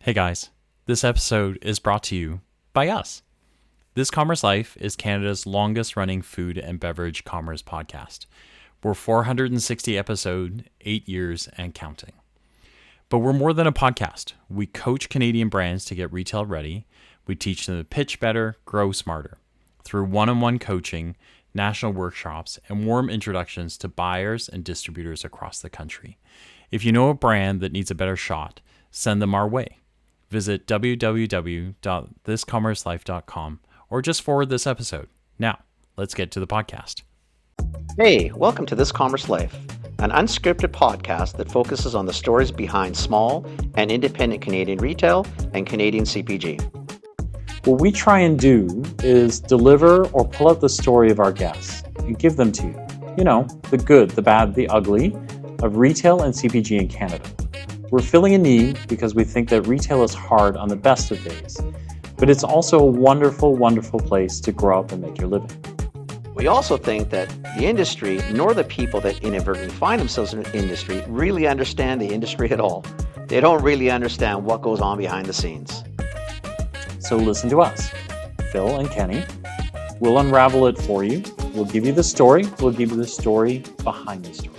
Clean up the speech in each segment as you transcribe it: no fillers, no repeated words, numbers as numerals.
Hey guys, this episode is brought to you by us. This Commerce Life is Canada's longest running food and beverage commerce podcast. We're 460 episodes, 8 years and counting. But we're more than a podcast. We coach Canadian brands to get retail ready. We teach them to pitch better, grow smarter. Through one-on-one coaching, national workshops, and warm introductions to buyers and distributors across the country. If you know a brand that needs a better shot, send them our way. Visit www.thiscommercelife.com or just forward this episode. Now, let's get to the podcast. Hey, welcome to This Commerce Life, an unscripted podcast that focuses on the stories behind small and independent Canadian retail and Canadian CPG. What we try and do is deliver or pull out the story of our guests and give them to you. You know, the good, the bad, the ugly of retail and CPG in Canada. We're filling a need because we think that retail is hard on the best of days, but it's also a wonderful, wonderful place to grow up and make your living. We also think that the industry, nor the people that inadvertently find themselves in the industry, really understand the industry at all. They don't really understand what goes on behind the scenes. So listen to us, Phil and Kenny. We'll unravel it for you. We'll give you the story. We'll give you the story behind the story.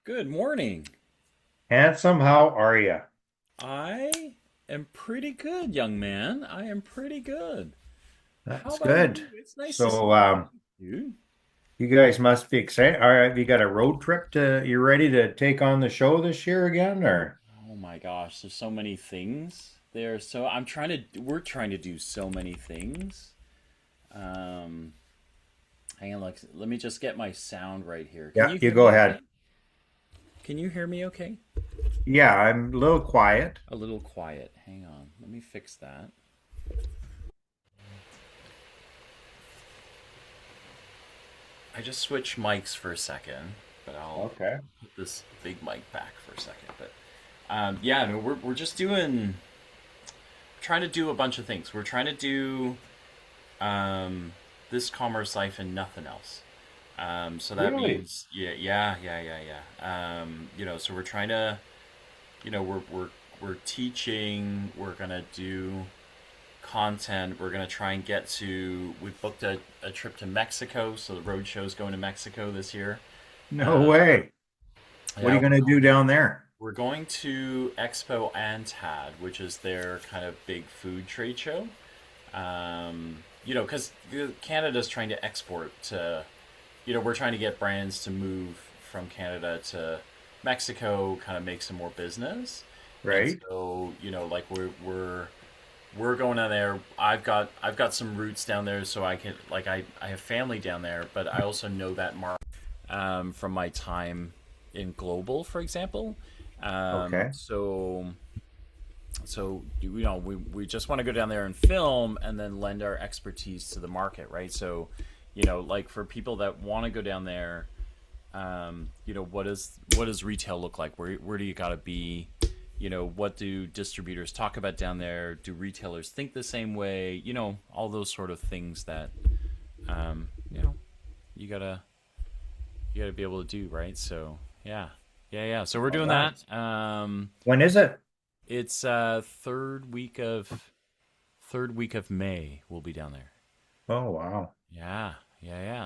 Good morning. Handsome, how are you? I am pretty good, young man. I am pretty good. How That's about good. you? It's nice to see So, you. you guys must be excited. All right, you got a road trip you ready to take on the show this year again, or? Oh my gosh, there's so many things there. So we're trying to do so many things. Hang on, let me just get my sound right here. Can Yeah, you you hear go me ahead. okay? Can you hear me okay? Yeah, I'm a little quiet. A little quiet. Hang on. Let me fix that. I just switched mics for a second, but I'll Okay. put this big mic back for a second. But yeah, no, we're just trying to do a bunch of things. We're trying to do this commerce life and nothing else. So that Really? means yeah. So we're trying to, we're teaching. We're gonna do content. We're gonna try and get to. We booked a trip to Mexico, so the road show's going to Mexico this year. No way. What are Yeah, you gonna do down there? we're going to Expo Antad, which is their kind of big food trade show. Because Canada's trying to export to, we're trying to get brands to move from Canada to Mexico, kind of make some more business. And Right? so, like we're going down there. I've got some roots down there, so I have family down there, but I also know that market from my time in Global, for example. Okay. So we just want to go down there and film and then lend our expertise to the market, right? So, like for people that want to go down there, what does retail look like? Where do you got to be? What do distributors talk about down there? Do retailers think the same way? All those sort of things that you gotta be able to do, right? So yeah. So we're Oh, doing nice. that. When is it? It's third week of May. We'll be down there. Oh, wow. Yeah.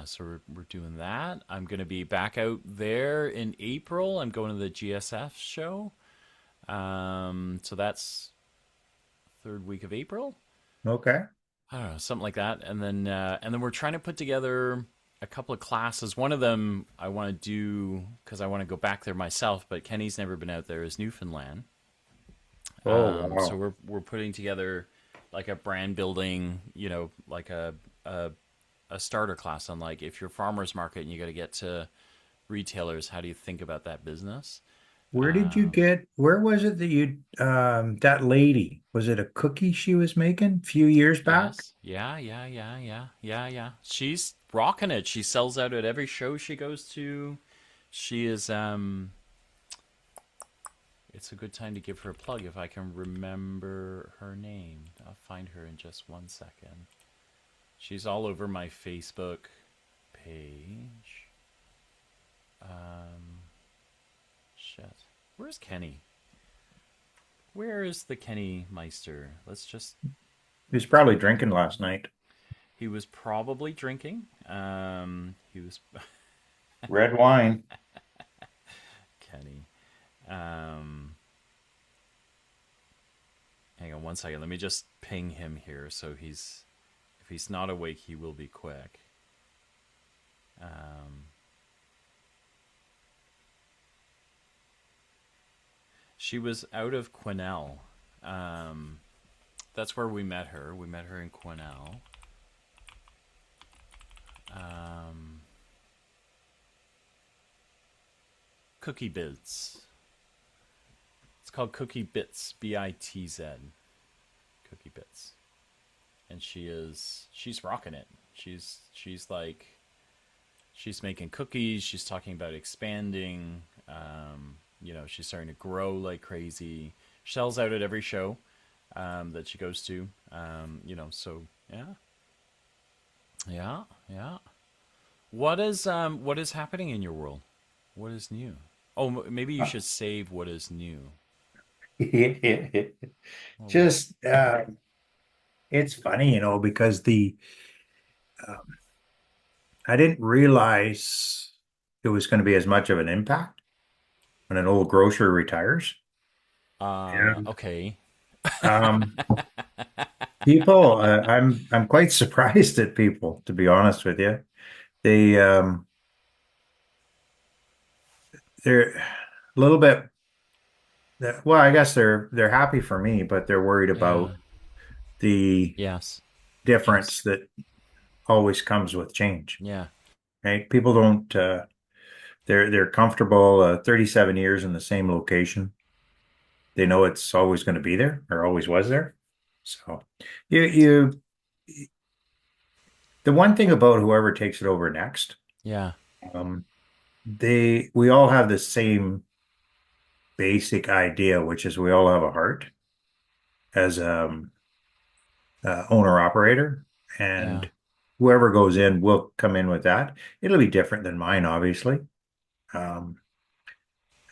So we're doing that. I'm gonna be back out there in April. I'm going to the GSF show. So that's third week of April. Okay. I don't know, something like that. And then we're trying to put together a couple of classes. One of them I want to do because I want to go back there myself, but Kenny's never been out there. Is Newfoundland. Oh, So wow. we're putting together like a brand building, like a starter class on like if you're farmers market and you got to get to retailers, how do you think about that business? Where was it that that lady, was it a cookie she was making a few years back? Yes. Yeah. She's rocking it. She sells out at every show she goes to. She is it's a good time to give her a plug if I can remember her name. I'll find her in just one second. She's all over my Facebook page. Shit. Where's Kenny? Where is the Kenny Meister? Let's just. He was probably drinking last night. He was probably drinking. He was Red wine. Kenny. Hang on one second. Let me just ping him here. So if he's not awake, he will be quick. She was out of Quesnel. That's where we met her. We met her in Quesnel. Cookie Bits. It's called Cookie Bits, Bitz. Cookie Bits. And she's rocking it. She's like, she's making cookies. She's talking about expanding. She's starting to grow like crazy. She sells out at every show that she goes to. So yeah. What is happening in your world? What is new? Oh, maybe you should save what is new. Just it's funny, because I didn't realize it was going to be as much of an impact when an old grocer retires. Okay. Um, People, I'm quite surprised at people, to be honest with you. They're a little bit, well, I guess they're happy for me, but they're worried Yeah. about the Yes. difference that always comes with change. Yeah. Right? People don't they're comfortable 37 years in the same location. They know it's always going to be there or always was there. So you the one thing about whoever takes it over next, Yeah. um, we all have the same basic idea, which is we all have a heart as owner operator, Yeah. and whoever goes in will come in with that. It'll be different than mine, obviously. Um,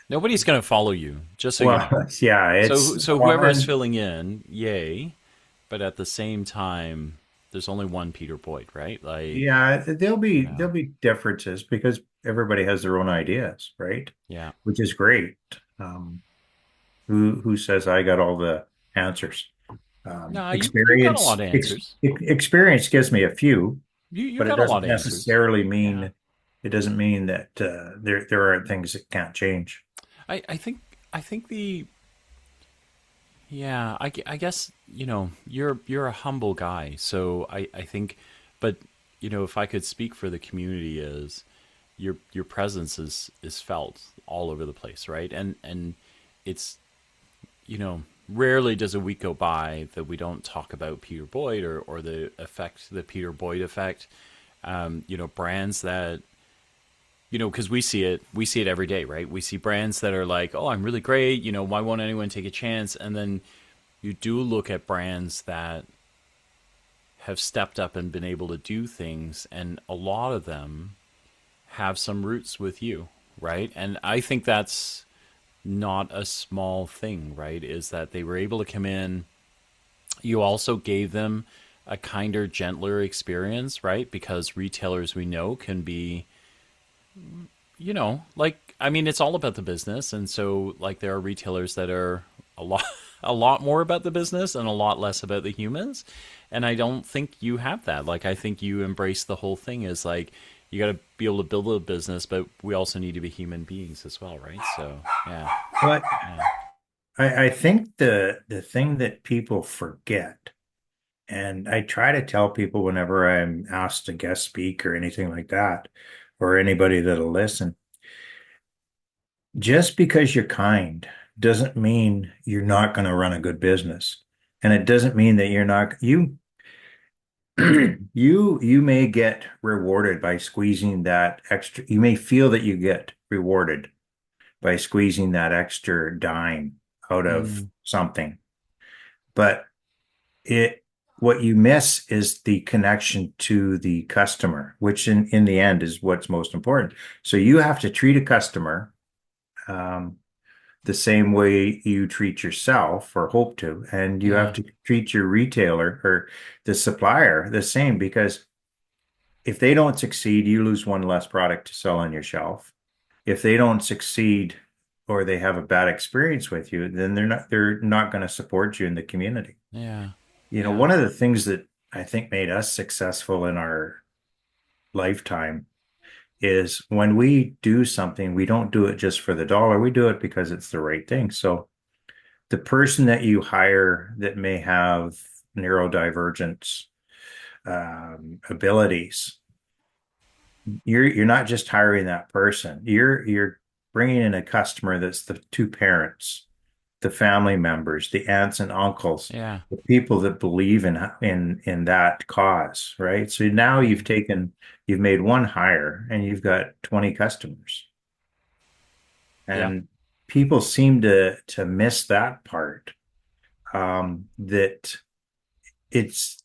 Nobody's gonna follow you, just so you know. well, yeah, So it's so well, whoever is and filling in, yay. But at the same time, there's only one Peter Boyd, right? Like, yeah, yeah, there'll be differences because everybody has their own ideas, right? yeah. Which is great. Um, who says I got all the answers? No, you got a lot of answers. Experience gives me a few, You but it got a doesn't lot of answers. necessarily Yeah. mean that there aren't things that can't change. I think the yeah, I guess, you're a humble guy. So I think, but if I could speak for the community, is your presence is felt all over the place, right? And it's, rarely does a week go by that we don't talk about Peter Boyd, or the Peter Boyd effect. Brands that, because we see it every day, right? We see brands that are like, oh, I'm really great. Why won't anyone take a chance? And then you do look at brands that have stepped up and been able to do things, and a lot of them have some roots with you, right? And I think that's not a small thing, right? Is that they were able to come in. You also gave them a kinder, gentler experience, right? Because retailers, we know, can be, like, I mean, it's all about the business. And so, like, there are retailers that are a lot a lot more about the business and a lot less about the humans. And I don't think you have that. Like, I think you embrace the whole thing as like, you got to be able to build a business, but we also need to be human beings as well, right? So yeah. But Yeah. I think the thing that people forget, and I try to tell people whenever I'm asked to guest speak or anything like that, or anybody that'll listen, just because you're kind doesn't mean you're not going to run a good business. And it doesn't mean that you're not you may get rewarded by squeezing that extra. You may feel that you get rewarded by squeezing that extra dime out of Mm. something. But it what you miss is the connection to the customer, which in the end is what's most important. So you have to treat a customer the same way you treat yourself or hope to, and you have Yeah. to treat your retailer or the supplier the same because if they don't succeed, you lose one less product to sell on your shelf. If they don't succeed or they have a bad experience with you, then they're not going to support you in the community. Yeah. You know, Yeah. one of the things that I think made us successful in our lifetime is when we do something, we don't do it just for the dollar. We do it because it's the right thing. So the person that you hire that may have neurodivergence abilities, you're not just hiring that person. You're bringing in a customer that's the two parents, the family members, the aunts and uncles, Yeah. the people that believe in that cause, right? So now Yeah. you've made one hire and you've got 20 customers. Yeah. And people seem to miss that part. That it's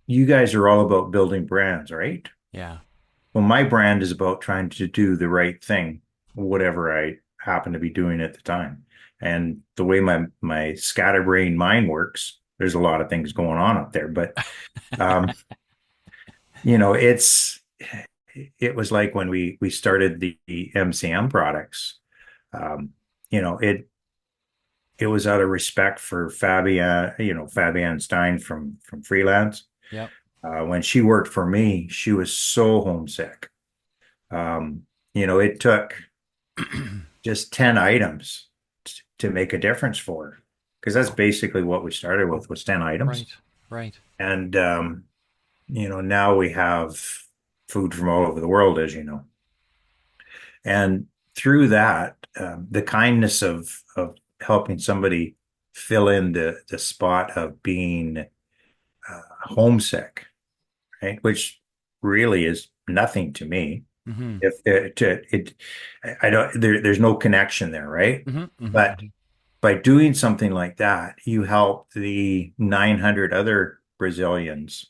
you guys are all about building brands, right? Yeah. Well, my brand is about trying to do the right thing, whatever I happen to be doing at the time. And the way my scatterbrained mind works, there's a lot of things going on up there. But um, you know, it was like when we started the MCM products. Um, you know, it was out of respect for Fabienne Stein from Freelance. Yep. When she worked for me, she was so homesick. It took just 10 items to make a difference for her because that's basically what we started with was 10 Right. items. Right. And now we have food from all over the world, as you know. And through that, the kindness of helping somebody fill in the spot of being homesick, right? Which really is nothing to me. Mm-hmm. If it, I don't, there's no connection there, right? Mm-hmm. But Mm-hmm. by doing something like that, you help the 900 other Brazilians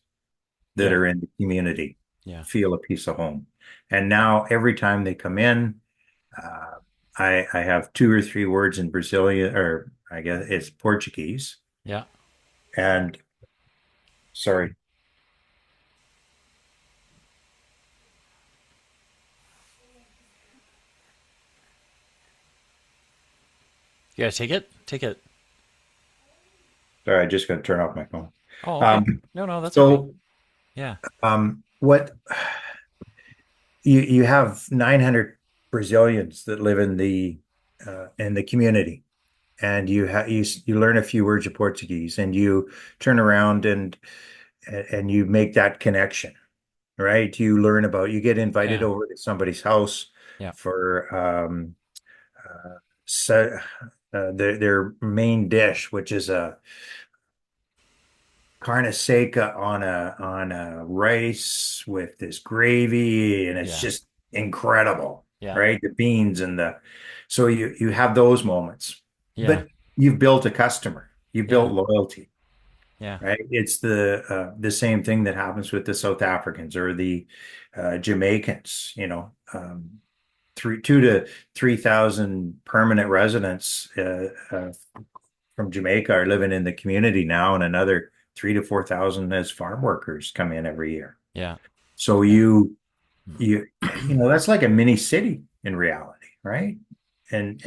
that Yeah. are in the community Yeah. feel a piece of home. And now every time they come in, uh, I have two or three words in Brazilian, or I guess it's Portuguese. Yeah. And sorry, Yeah. Take it. Take it. sorry, I just got to turn off my phone. Oh, okay. Um, No, no, that's okay. so Yeah. what you have 900 Brazilians that live in the community, and you learn a few words of Portuguese, and you turn around and you make that connection, right? You get invited Yeah. over to somebody's house Yeah. for uh, se- their main dish, which is a carne seca on a rice with this gravy, and it's Yeah. just incredible, Yeah. right? The beans and the so you have those moments, Yeah. but you've built a customer, you've Yeah. built loyalty, Yeah. right? It's the same thing that happens with the South Africans or the Jamaicans, two to 3,000 permanent residents from Jamaica are living in the community now, and another 3 to 4,000 as farm workers come in every year. Yeah. So Yeah. that's like a mini city in reality, right? And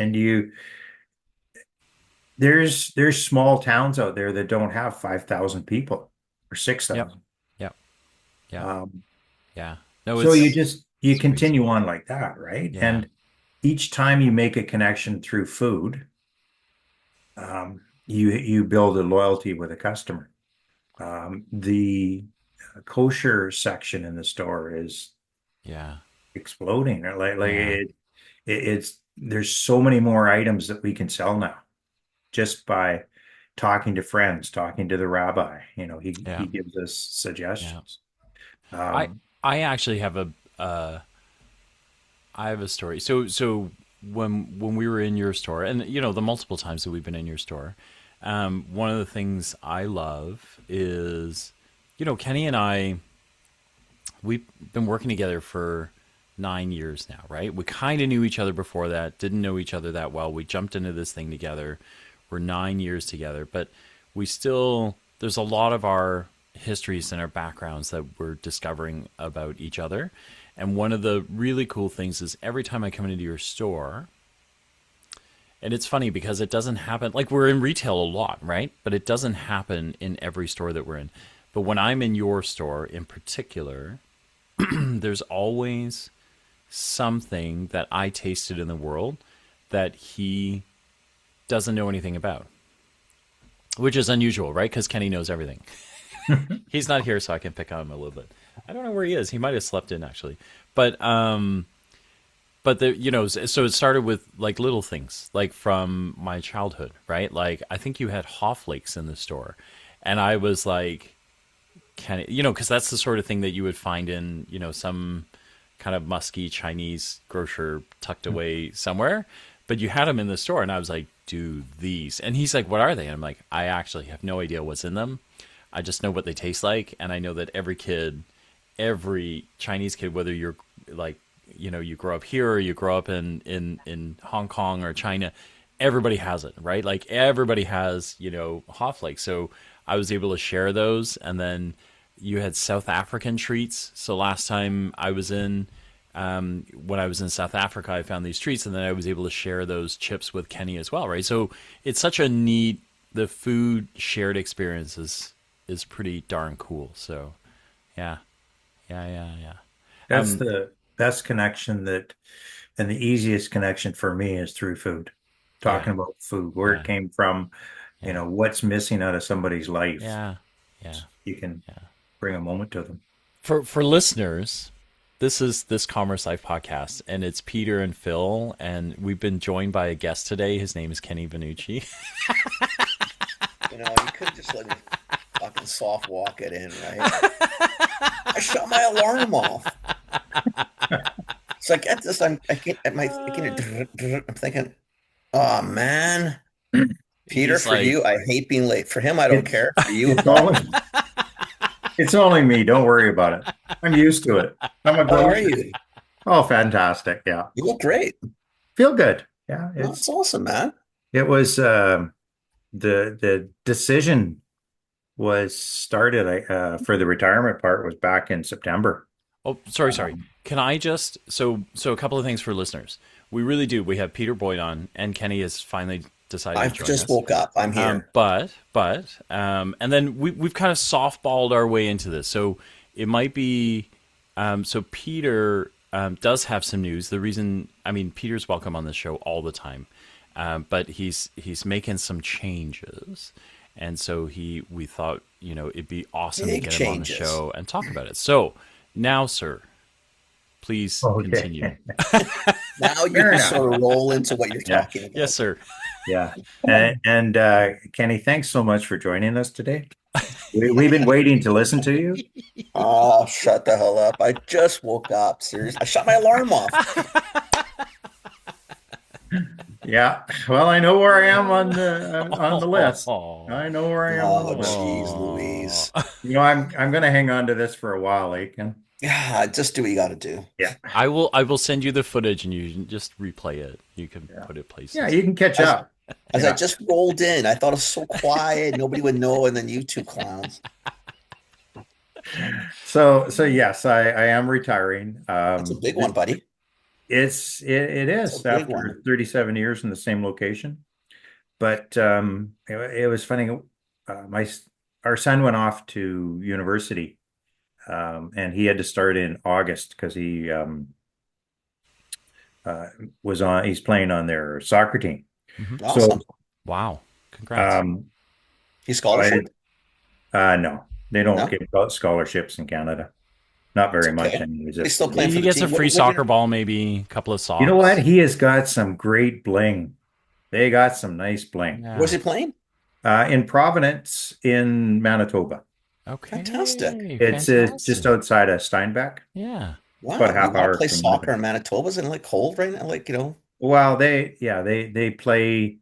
there's small towns out there that don't have 5,000 people or Yep. 6,000. Yep. Yeah. Um, Yeah. No, so you it's crazy. continue on like that, right? Yeah. And each time you make a connection through food, you build a loyalty with a customer. The kosher section in the store is Yeah. exploding. Yeah. It's there's so many more items that we can sell now just by talking to friends, talking to the rabbi. He Yeah. gives us Yeah. suggestions. I Um, I actually have a story. So when we were in your store, and the multiple times that we've been in your store, one of the things I love is, Kenny and I, we've been working together for 9 years now, right? We kind of knew each other before that, didn't know each other that well. We jumped into this thing together. We're 9 years together, but we still, there's a lot of our histories and our backgrounds that we're discovering about each other. And one of the really cool things is every time I come into your store, and it's funny because it doesn't happen, like we're in retail a lot, right? But it doesn't happen in every store that we're in. But when I'm in your store in particular, there's always something that I tasted in the world that he doesn't know anything about, which is unusual, right? Because Kenny knows everything. He's not here, so I can pick on him a little bit. I don't know where he is. He might have slept in actually, but the, you know, so it started with like little things, like from my childhood, right? Like I think you had Haw Flakes in the store, and I was like, can it, you know, because that's the sort of thing that you would find in, you know, some kind of musky Chinese grocer tucked away somewhere. But you had them in the store, and I was like, "Do these?" And he's like, "What are they?" And I'm like, "I actually have no idea what's in them. I just know what they taste like, and I know that every kid, every Chinese kid, whether you're like, you know, you grow up here or you grow up in Hong Kong or China, everybody has it, right? Like everybody has, you know, Haw Flakes. So I was able to share those, and then you had South African treats. So last time I was in, when I was in South Africa, I found these treats, and then I was able to share those chips with Kenny as well, right? So it's such a neat, the food shared experience is pretty darn cool. So yeah, yeah. That's the best connection that, and the easiest connection for me is through food. Yeah, Talking about food, where yeah, it came from, yeah, what's missing out of somebody's life. yeah, yeah. You can bring a moment to them. For listeners, this is This Commerce Life podcast, and it's Peter and Phil, and we've been joined by a guest today. His name is Kenny Vanucci. You know, you could just let me fucking soft walk it in, right? I shut my alarm off. So I get this. I'm thinking, oh man, Peter, He's for like, you, I hate being late. For him, I don't It's care. For you, it's only it's only me. Don't worry about it. I'm used to it. I'm a how are grocer. you? Oh, fantastic. Yeah. You look great. Feel good. Yeah. Oh, that's awesome, man. It was the decision was started for the retirement part was back in September. oh, sorry. Um, Can I just so a couple of things for listeners. We really do. We have Peter Boyd on, and Kenny has finally decided to I've join just us. woke up. I'm here. And then we've kind of softballed our way into this. So it might be, so Peter does have some news. The reason, I mean, Peter's welcome on the show all the time, but he's making some changes, and so we thought, you know, it'd be awesome to Big get him on the changes. show and talk about it. So now, sir, please continue. okay. Now you Fair can enough. sort of roll into what you're Yeah. talking about. Yes, sir. Yeah. And Kenny, thanks so much for joining us today. We've been waiting to listen to you. Oh, shut the hell up. I just woke up. Seriously. I shut my alarm off. Yeah. Well, I know where I am on the list. I know where I am on the Oh, list. geez, Louise. I'm going to hang on to this for a while, Aiken. Yeah, just do what you got to do. Yeah. I will send you the footage, and you can just replay it. You can put it places. Yeah, you can catch up. As Yeah. I just rolled in, I thought it was so quiet, nobody would know, and then you two clowns. So yes, I am retiring. That's a big one, buddy. It is It's a big after one. 37 years in the same location. But it was funny. Our son went off to university, and he had to start in August because he he's playing on their soccer team. Awesome. Wow. Congrats. You scholarship? No, they don't No? give out scholarships in Canada. Not very much, okay. anyways. He's still playing for He the gets team. a free What soccer ball, maybe a couple of socks. You know what? He has got some great bling. They got some nice bling. Yeah. was he playing? In Providence, in Manitoba. Okay. Fantastic. It's just outside of Steinbach. Yeah. Wow. About a half You want hour to play from soccer Winnipeg. in Manitoba? Isn't it like cold right now? Like, Well, they play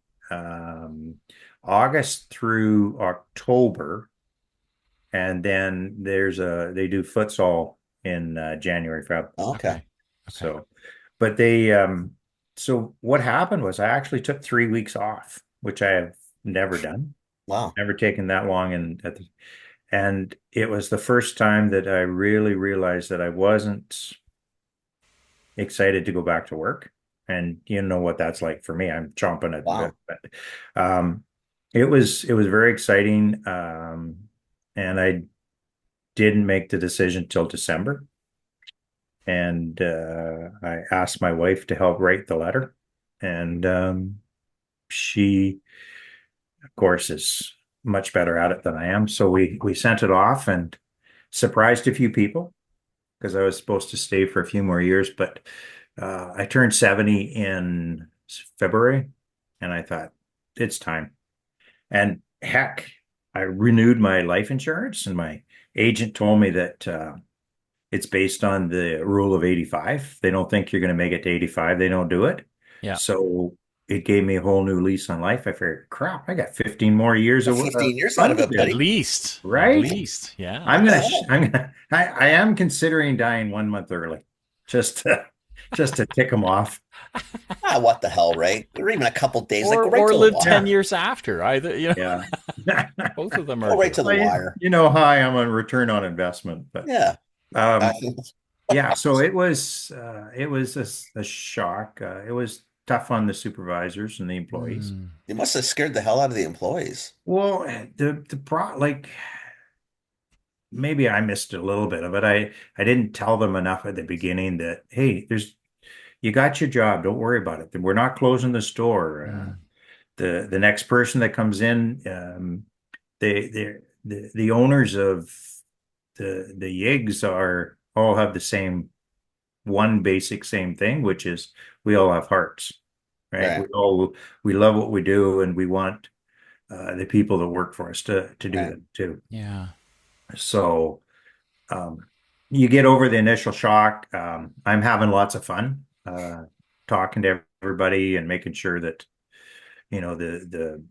August through October, and then they do futsal in January, February. okay. Okay. So, but so what happened was I actually took 3 weeks off, which I have never done, Wow. never taken that long. And it was the first time that I really realized that I wasn't excited to go back to work. And you know what that's like for me. I'm chomping at the bit. Wow. But it was very exciting. And I didn't make the decision till December. And I asked my wife to help write the letter. And she, of course, is much better at it than I am. So we sent it off and surprised a few people because I was supposed to stay for a few more years. But I turned 70 in February, and I thought it's time. And heck, I renewed my life insurance, and my agent told me that it's based on the rule of 85. They don't think you're going to make it to 85. They don't do it. Yeah. So it gave me a whole new lease on life. I figured, crap, I got 15 more years Got of 15 years out fun of to it, do. At buddy. least. At Right? least. Yeah. What the hell? I am considering dying 1 month early just to just to tick them off. Ah, what the hell, right? Or even a couple days. Like, Or go right to the live 10 wire. years after. Either, Yeah. both of them are Go right to good. the Well, wire. you know how I am on return on investment, but Yeah. I um think yeah, so it was a shock. It was tough on the supervisors and the employees. Mm. you must have scared the hell out of the employees. Well, like maybe I missed a little bit of it. I didn't tell them enough at the beginning that hey, you got your job. Don't worry about it. We're not closing the store. Mm. The next person that comes in, the owners of the yigs are all have the same one basic same thing, which is we all have hearts, right? Right. We love what we do, and we want the people that work for us to do Right. that too. Yeah. So um, you get over the initial shock. I'm having lots of fun talking to everybody and making sure that the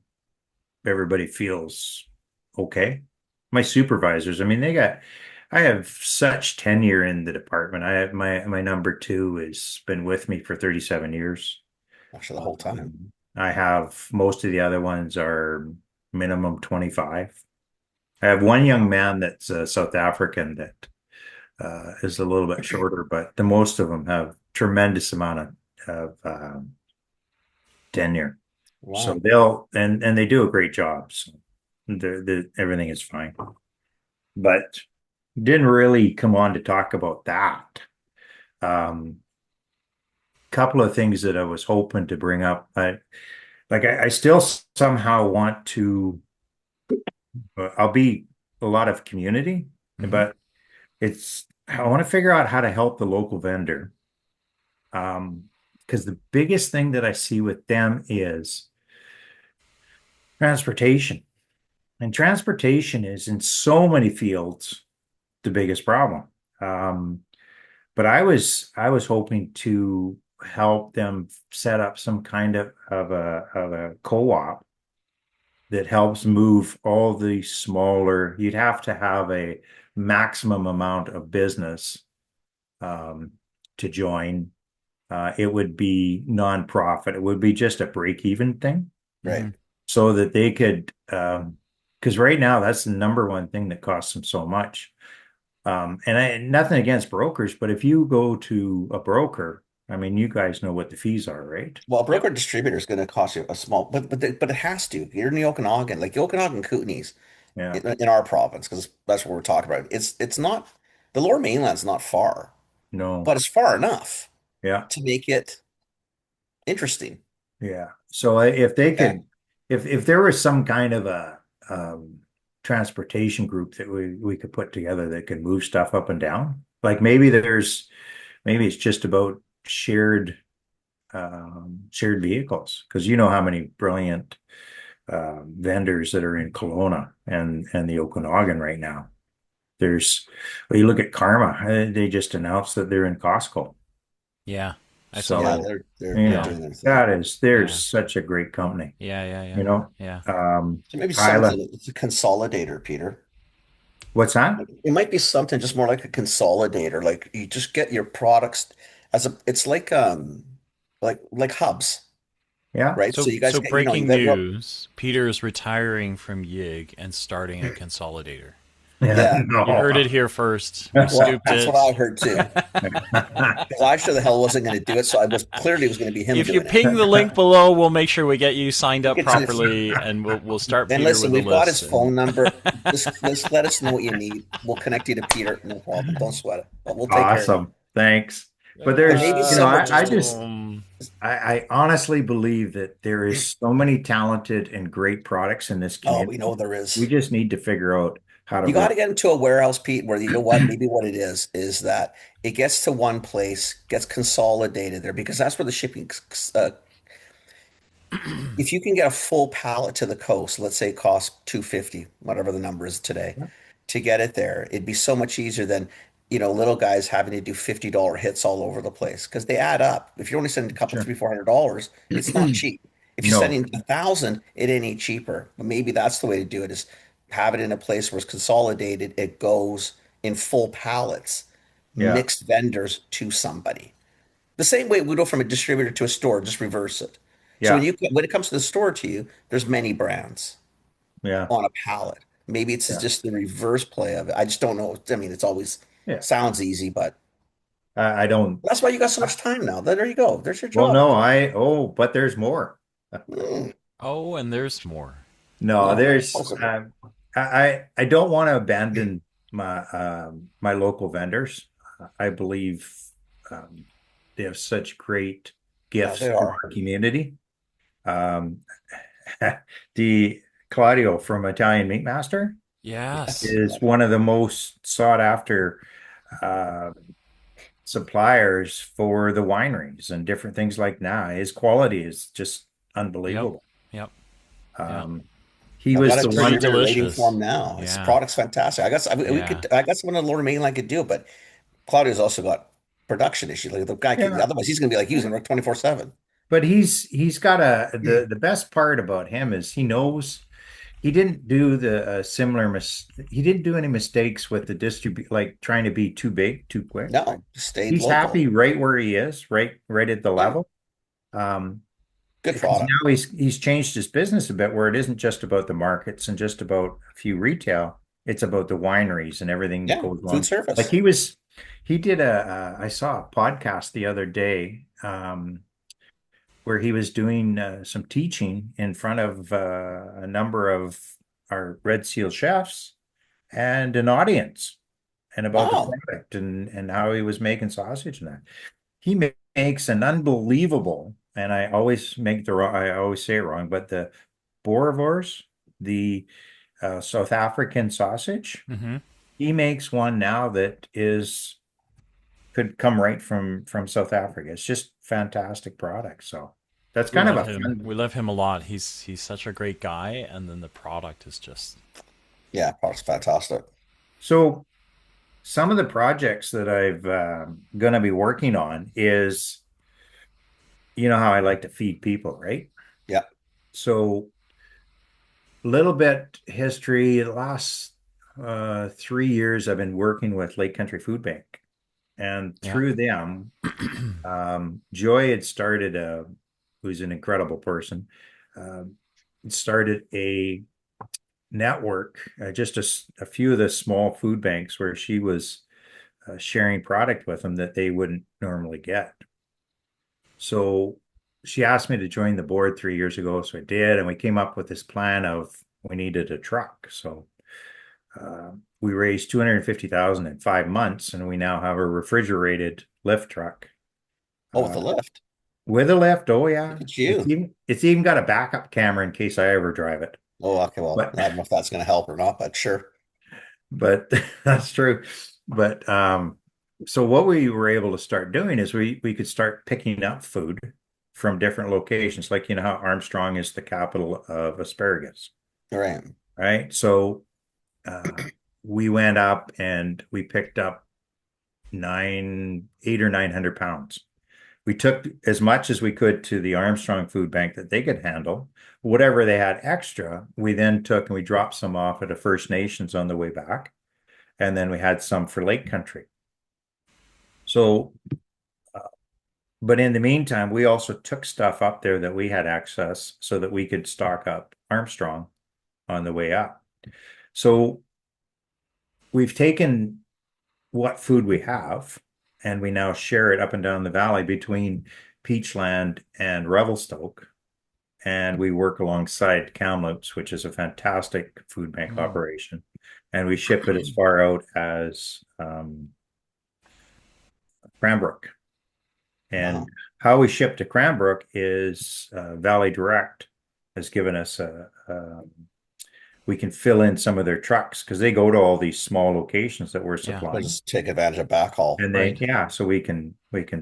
everybody feels okay. My supervisors, I mean, I have such tenure in the department. I have my number two has been with me for 37 years. Actually, the whole time. I have most of the other ones are minimum 25. I have one young man that's South African that is a little bit shorter, but the most of them have tremendous amount of tenure. So Wow. and they do a great job. So everything is fine. But didn't really come on to talk about that. Um, Couple of things that I was hoping to bring up. I still somehow want to. I'll be a lot of community, Hmm. but I want to figure out how to help the local vendor. Because the biggest thing that I see with them is transportation. And transportation is in so many fields the biggest problem. Um, but I was hoping to help them set up some kind of a co-op that helps move all the smaller. You'd have to have a maximum amount of business um, to join. It would be nonprofit. It would be just a break-even thing Right. Hmm. so that they could, because right now that's the number one thing that costs them so much. Nothing against brokers, but if you go to a broker, I mean, you guys know what the fees are, right? Well, a Yep. broker distributor is going to cost you a small, but it has to. You're in the Okanagan, like the Okanagan Kootenays Yeah. in our province, because that's what we're talking about. It's not the Lower Mainland's not far, No. but it's far enough Yeah. to make it interesting. Yeah. So if they Okay. could, if there was some kind of a transportation group that we could put together that could move stuff up and down, like maybe it's just about shared vehicles because you know how many brilliant vendors that are in Kelowna and the Okanagan right now. Well, you look at Karma, they just announced that they're in Costco. Yeah. I saw Yeah, that. So, they're Yeah. doing their thing. there's Yeah. such a great company, Yeah. Yeah. you Yeah. know. Yeah. So maybe Isla, something. It's a consolidator, Peter. what's that? It might be something just more like a consolidator. Like you just get your products. it's like hubs, Yeah. right? So So, you guys so get, you know, you breaking got your, news: Peter is retiring from Yig and starting a consolidator. Yeah. yeah. You heard No. it here first. We Well, scooped that's what it. I heard too. Because I sure the hell wasn't going to do it, so I was clearly it was going to be him If you doing it. ping the link below, we'll make sure we get you signed We'll up get you. properly, and we'll start And Peter listen, with a we've got his list. phone And number. Just let us know what you need. We'll connect you to Peter. No problem. Don't sweat it. But we'll take care of you. Awesome. Thanks. But And there's, maybe you know, some will just I honestly believe that there is so many talented and great products in this oh, we community. know there We is. just need to figure out how to You got work. to get into a warehouse, Pete, where you know what? Maybe what it is that it gets to one place, gets consolidated there because that's where the shipping if you can get a full pallet to the coast, let's say it costs 250, whatever the number is today, to get it there, it'd be so much easier than, little guys having to do $50 hits all over the place because they add up. If you're only sending a couple, Sure. $300, $400, it's not cheap. If you're No. sending 1,000, it ain't any cheaper. But maybe that's the way to do it is have it in a place where it's consolidated. It goes in full pallets, Yeah. mixed vendors to somebody. The same way we go from a distributor to a store, just reverse it. So Yeah. when it comes to the store to you, there's many brands Yeah. on a pallet. Maybe it's Yeah. just the reverse play of it. I just don't know. I mean, it's always Yeah. sounds easy, but I don't. that's why you got so much time now. There you go. There's your Well, job. no, but there's more. Mm, oh, and there's more. No, no, there's, possible. I don't want to abandon my local vendors. I believe um, they have such great Yeah, gifts they to are. our community. Um, the Claudio from Italian Meat Master Yes. Yeah. is one of the most sought after uh, suppliers for the wineries and different things like that. His quality is just Yep. unbelievable. Yep. Yeah. Um, he I've got was a the Pretty one. distributor waiting for delicious. him now. His Yeah. product's fantastic. Yeah. I got someone in Lower Mainland could do it, but Claudio's also got production issues. Like the guy can, Yeah, otherwise he's gonna be like using work 24/7. but he's got the best part about him is he knows he didn't do the similar he didn't do any mistakes with the distribute like trying to be too big too quick. No, stayed He's local. happy right where he is, right at the Yeah, level. Um, good because product. now he's changed his business a bit where it isn't just about the markets and just about a few retail. It's about the wineries and everything that Yeah, goes food along. Like service. he did I saw a podcast the other day where he was doing some teaching in front of a number of our Red Seal chefs and an audience and about the Oh, product and how he was making sausage and that. He makes an unbelievable, and I always say it wrong, but the Boerewors, the South African sausage, Mm-hmm. he makes one now that is could come right from South Africa. It's just fantastic product. So that's We kind of love a him. fun. We love him a lot. He's such a great guy, and then the product is just yeah, product's fantastic. So some of the projects that I've going to be working on is, you know how I like to feed people, right? Yeah. So little bit history. The last 3 years, I've been working with Lake Country Food Bank, and yeah. through them, Joy had started who's an incredible person, um, started a network, just a few of the small food banks where she was sharing product with them that they wouldn't normally get. So she asked me to join the board 3 years ago. So I did. And we came up with this plan of we needed a truck. So we raised 250,000 in 5 months, and we now have a refrigerated lift truck Oh, with the uh, lift. with a lift. Oh Look yeah, at you. it's even got a backup camera in case I ever drive it. Oh, okay. Well, But I don't know if that's going to help or not, but sure. but that's true. But so what we were able to start doing is we could start picking up food from different locations. Like you know how Armstrong is the capital of asparagus, All right. right? So uh, we went up and we picked up 800 or 900 pounds. We took as much as we could to the Armstrong Food Bank that they could handle. Whatever they had extra, we then took and we dropped some off at a First Nations on the way back. And then we had some for Lake Country. So But in the meantime, we also took stuff up there that we had access so that we could stock up Armstrong on the way up. So we've taken what food we have and we now share it up and down the valley between Peachland and Revelstoke. And we work alongside Kamloops, which is a fantastic food bank Mm. operation. And we ship it as far out as Cranbrook. And Wow. how we ship to Cranbrook is Valley Direct has given us we can fill in some of their trucks because they go to all these small locations that we're Yeah. We'll supplying. just take advantage of backhaul. And Right. so we can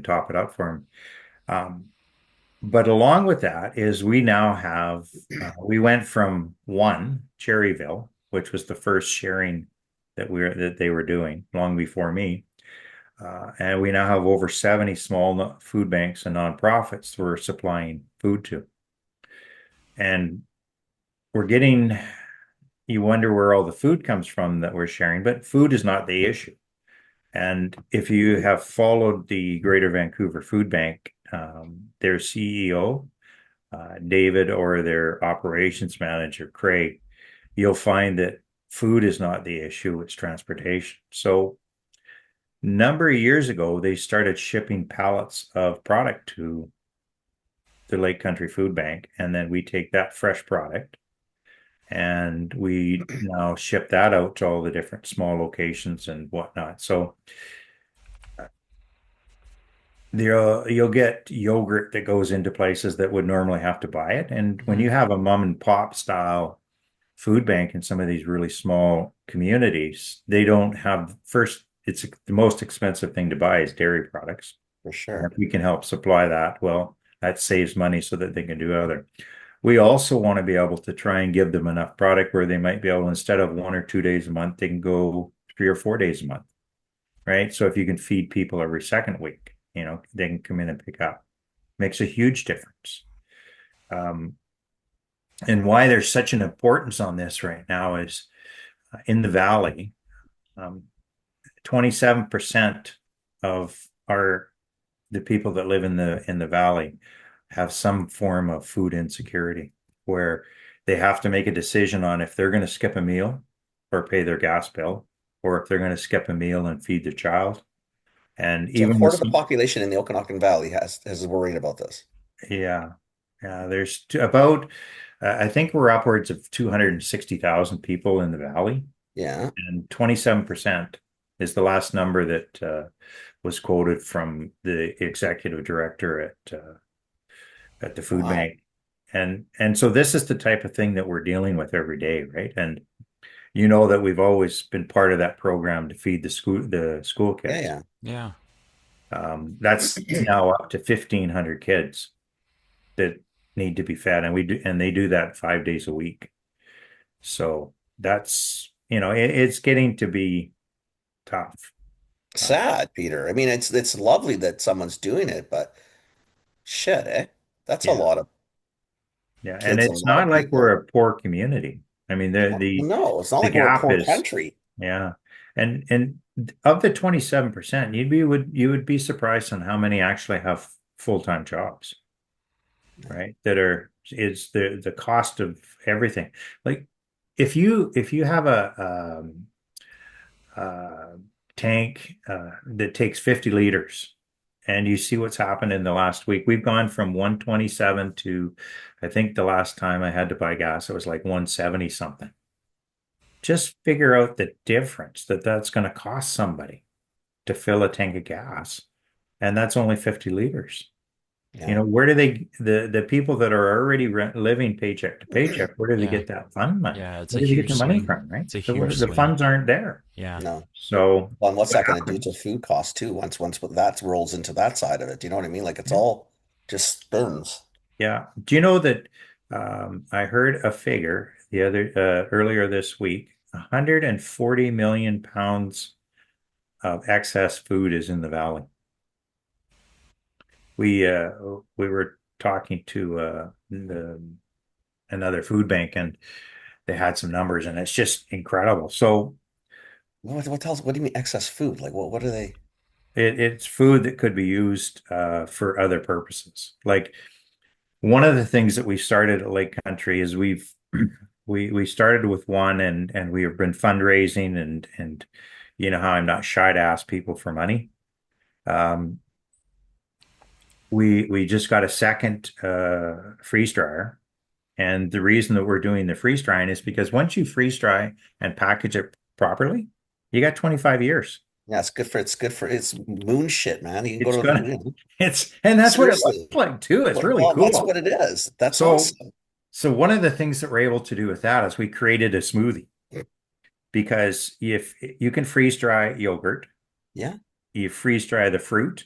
top it up for them. But along with that is we now have we went from one Cherryville, which was the first sharing that they were doing long before me. And we now have over 70 small food banks and nonprofits we're supplying food to. And we're getting, you wonder where all the food comes from that we're sharing, but food is not the issue. And if you have followed the Greater Vancouver Food Bank, their CEO, David, or their operations manager, Craig, you'll find that food is not the issue, it's transportation. So number of years ago, they started shipping pallets of product to the Lake Country Food Bank, and then we take that fresh product and we now ship that out to all the different small locations and whatnot. So you'll get yogurt that goes into places that would normally have to buy it. And when you have a mom and pop style food bank in some of these really small communities, they don't have first, it's the most expensive thing to buy is dairy products. For And sure. if we can help supply that, well, that saves money so that they can do other. We also want to be able to try and give them enough product where they might be able, instead of 1 or 2 days a month, they can go 3 or 4 days a month, right? So if you can feed people every second week, they can come in and pick up. Makes a huge difference. And why there's such an importance on this right now is in the valley, 27% of the people that live in the valley have some form of food insecurity where they have to make a decision on if they're going to skip a meal or pay their gas bill, or if they're going to skip a meal and feed their child. And So a even quarter with of the population in the Okanagan Valley has worried about this. yeah, yeah, there's about I think we're upwards of 260,000 people in the valley, Yeah. and 27% is the last number that was quoted from the executive director at the food Wow. bank. And so this is the type of thing that we're dealing with every day, right? And you know that we've always been part of that program to feed the school kids. Yeah, Yeah. That's now up to 1,500 kids that need to be fed, and they do that 5 days a week. So that's it's getting to be tough. sad, Peter. I mean, it's lovely that someone's doing it, but shit, eh? That's a Yeah, lot of yeah, and kids, a it's lot not of like we're people. a poor community. I mean, No, it's not the like we're a gap poor is country. yeah, and of the 27%, you would be surprised on how many actually have full-time jobs, right? That are is the cost of everything. Like if you have a tank that takes 50 liters and you see what's happened in the last week, we've gone from 127 to, I think the last time I had to buy gas, it was like 170 something. Just figure out the difference that's going to cost somebody to fill a tank of gas. And that's only 50 liters. Yeah. Where do the people that are already living paycheck to paycheck, where do they Yeah. get that fund money? Yeah. It's a Where do they get huge the money swing. from, right? It's a huge The swing. funds aren't there. Yeah. No. So Well, and what's what that going to do to happens? food costs too? Once that rolls into that side of it, do you know what I mean? Like it's Yeah. all just spins. Yeah. Do you know that I heard a figure the other earlier this week, 140 million pounds of excess food is in the valley. We uh we were talking to another food bank and they had some numbers and it's just incredible. So What do you mean excess food? Like what are they? It's food that could be used for other purposes. Like one of the things that we started at Lake Country is we started with one and we have been fundraising and you know how I'm not shy to ask people for money. Um, we just got a second freeze dryer. And the reason that we're doing the freeze drying is because once you freeze dry and package it properly, you got 25 years. Yeah, it's moon shit, man. You can It's go to gonna, you know, and that's what it looks seriously. like too. It's really Well, that's cool. what it is. That's So, awesome. so one of the things that we're able to do with that is we created a smoothie because if you can freeze dry yogurt, Yeah. you freeze dry the fruit,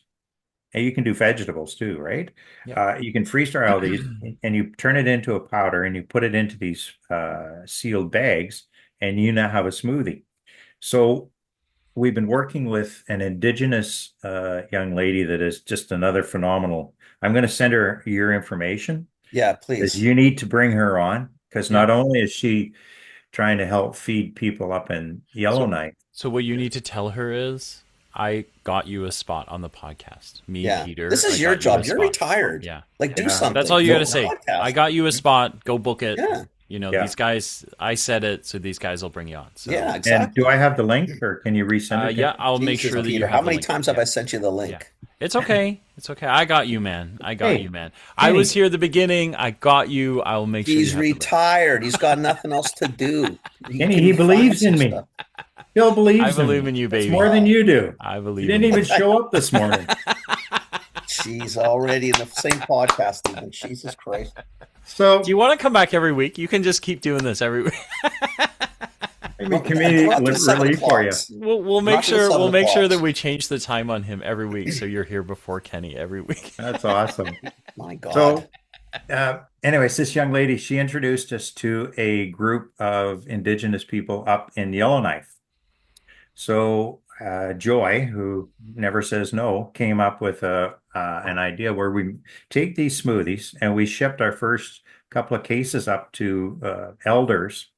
and you can do vegetables too, right? Yep. You can freeze dry all these and you turn it into a powder and you put it into these sealed bags, and you now have a smoothie. So we've been working with an indigenous young lady that is just another phenomenal. I'm going to send her your information Yeah, because please. you need to bring her on because Yeah. not only is she trying to help feed people up in So, Yellowknife. so what you need to tell her is, I got you a spot on the podcast. Me, Yeah. This Peter, I is your got you a job. You're spot. retired. Yeah. Like, do Yeah. That's all something. you got Do to a say. I podcast. got you a spot. Go book it. Yeah. Yeah. These guys, I said it, so these guys will bring you on. Yeah, So, And do exactly. I have the link or can you resend it to yeah, me? I'll make Jesus, sure that you Peter, how have the many link. times have Yeah. I sent you the Yeah. link? It's okay. It's okay. I got you, man. I got you, Hey, man. I was Kenny, here at the beginning. I got you. I will make sure you He's have the link. retired. He's got nothing else to do. He Kenny, he can find believes some in me. stuff. Bill I believes in believe me. in you, That's baby. more than you do. I You believe in didn't you. even show up this morning. She's already in the same podcast even. Jesus Christ. Do you So want to come back every week? You can just keep doing this every week. maybe We're community not to the seven relief for you. o'clocks. We'll We're make not to the sure seven that o'clocks. we change the time on him every week, so you're here before Kenny every week. That's awesome. My God. So, anyways, this young lady, she introduced us to a group of indigenous people up in Yellowknife. So, Joy, who never says no, came up with an idea where we take these smoothies and we shipped our first couple of cases up to elders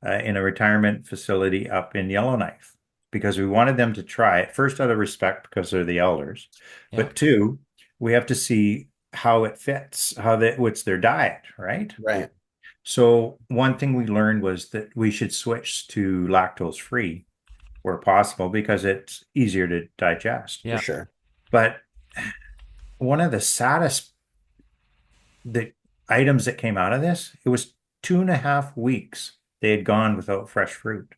in a retirement facility up in Yellowknife because we wanted them to try it first out of respect because they're the elders, Yeah. but two, we have to see how it fits, what's their diet, right? Right. So one thing we learned was that we should switch to lactose free where possible because it's easier to digest. For Yeah. sure. But one of the saddest the items that came out of this, it was 2.5 weeks they had gone without fresh fruit.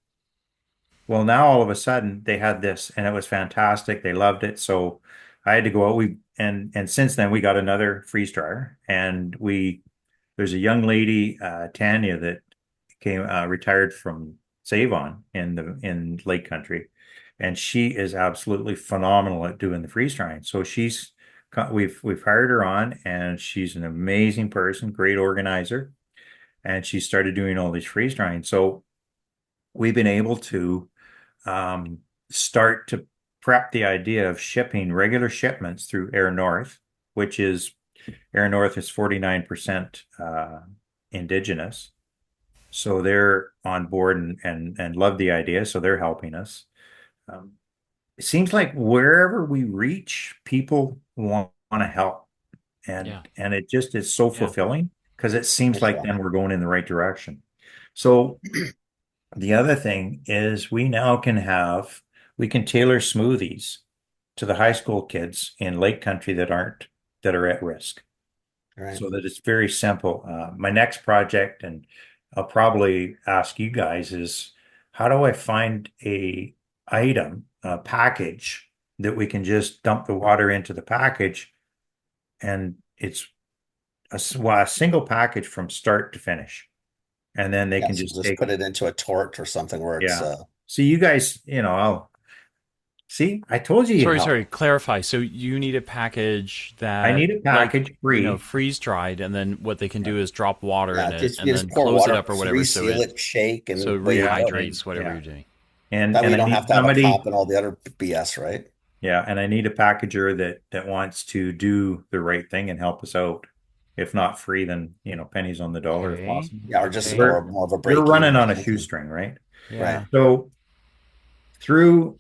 Well, now all of a sudden they had this and it was fantastic. They loved it. So I had to go out. And since then we got another freeze dryer and there's a young lady, Tanya, that came retired from Savon in Lake Country, and she is absolutely phenomenal at doing the freeze drying. So we've hired her on, and she's an amazing person, great organizer, and she started doing all these freeze drying. So we've been able to start to prep the idea of shipping regular shipments through Air North, which is Air North is 49% indigenous. So they're on board and love the idea. So they're helping us. Um, it seems like wherever we reach, people want to help. Yeah. And it just is so Yeah. fulfilling because it For seems like sure. then we're going in the right direction. So the other thing is we can tailor smoothies to the high school kids in Lake Country that are at risk. Right. So that it's very simple. My next project, and I'll probably ask you guys, is how do I find a package that we can just dump the water into the package and it's a single package from start to finish. And then they Yeah, can so just just take put it. it into a tort or something where it's Yeah. See, you guys, I'll see, I told you you'd help. Sorry. Clarify. So you need a package I that, need a package free. freeze dried, and then what they can do is drop water yeah, in it, just and you just then pour close it water, up or whatever, reseal it, shake, so it and away you Yeah. go. rehydrates whatever you're doing. That way And you I don't need have to have a somebody, cap and all the other BS, right? yeah, and I need a packager that wants to do the right thing and help us out. If not free, then pennies on the dollar if Okay. possible. Yeah, or just Okay. or We're more of a we're break even running or on a something. shoestring, right? Right. Yeah. So through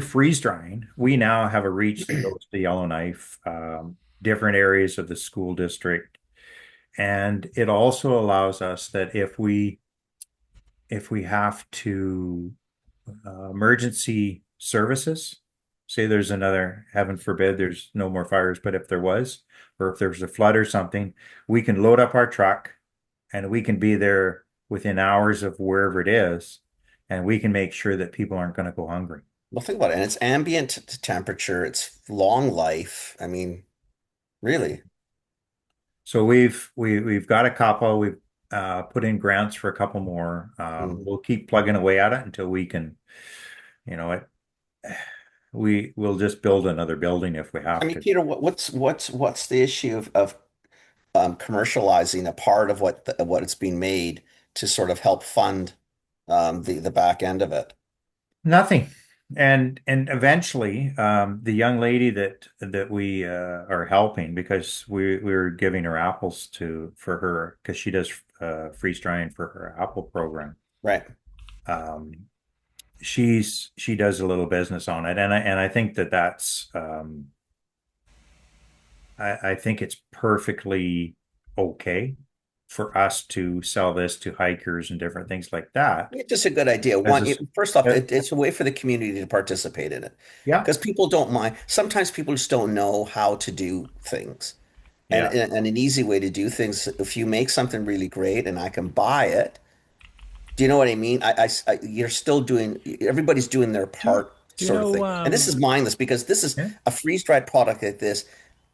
freeze drying, we now have a reach that goes to Yellowknife, different areas of the school district. And it also allows us that if we have to emergency services, say there's another, heaven forbid, there's no more fires, but if there was, or if there's a flood or something, we can load up our truck and we can be there within hours of wherever it is, and we can make sure that people aren't going to go hungry. Well, think about it. And it's ambient temperature, it's long life. I mean, really. So we've got a couple. We've put in grants for a couple more. Mm. We'll keep plugging away at it until we can, you know, we will just build another building if we I have mean, to. Peter, what's the issue of commercializing a part of what it's being made to sort of help fund the back end of it? Nothing. And eventually, the young lady that we are helping, because we're giving her apples to for her, because she does freeze drying for her apple program. Right. Um, she does a little business on it, and I think that's I think it's perfectly okay for us to sell this to hikers and different things like that. It's just a good idea. As One, a first off, uh, it's a way for the community to participate in it yeah, because people don't mind. Sometimes people just don't know how to do things. yeah, And an easy way to do things, if you make something really great and I can buy it, do you know what I mean? You're still doing, everybody's doing their Do part do you sort of know thing. And this is mindless because this is yeah. a freeze-dried product like this.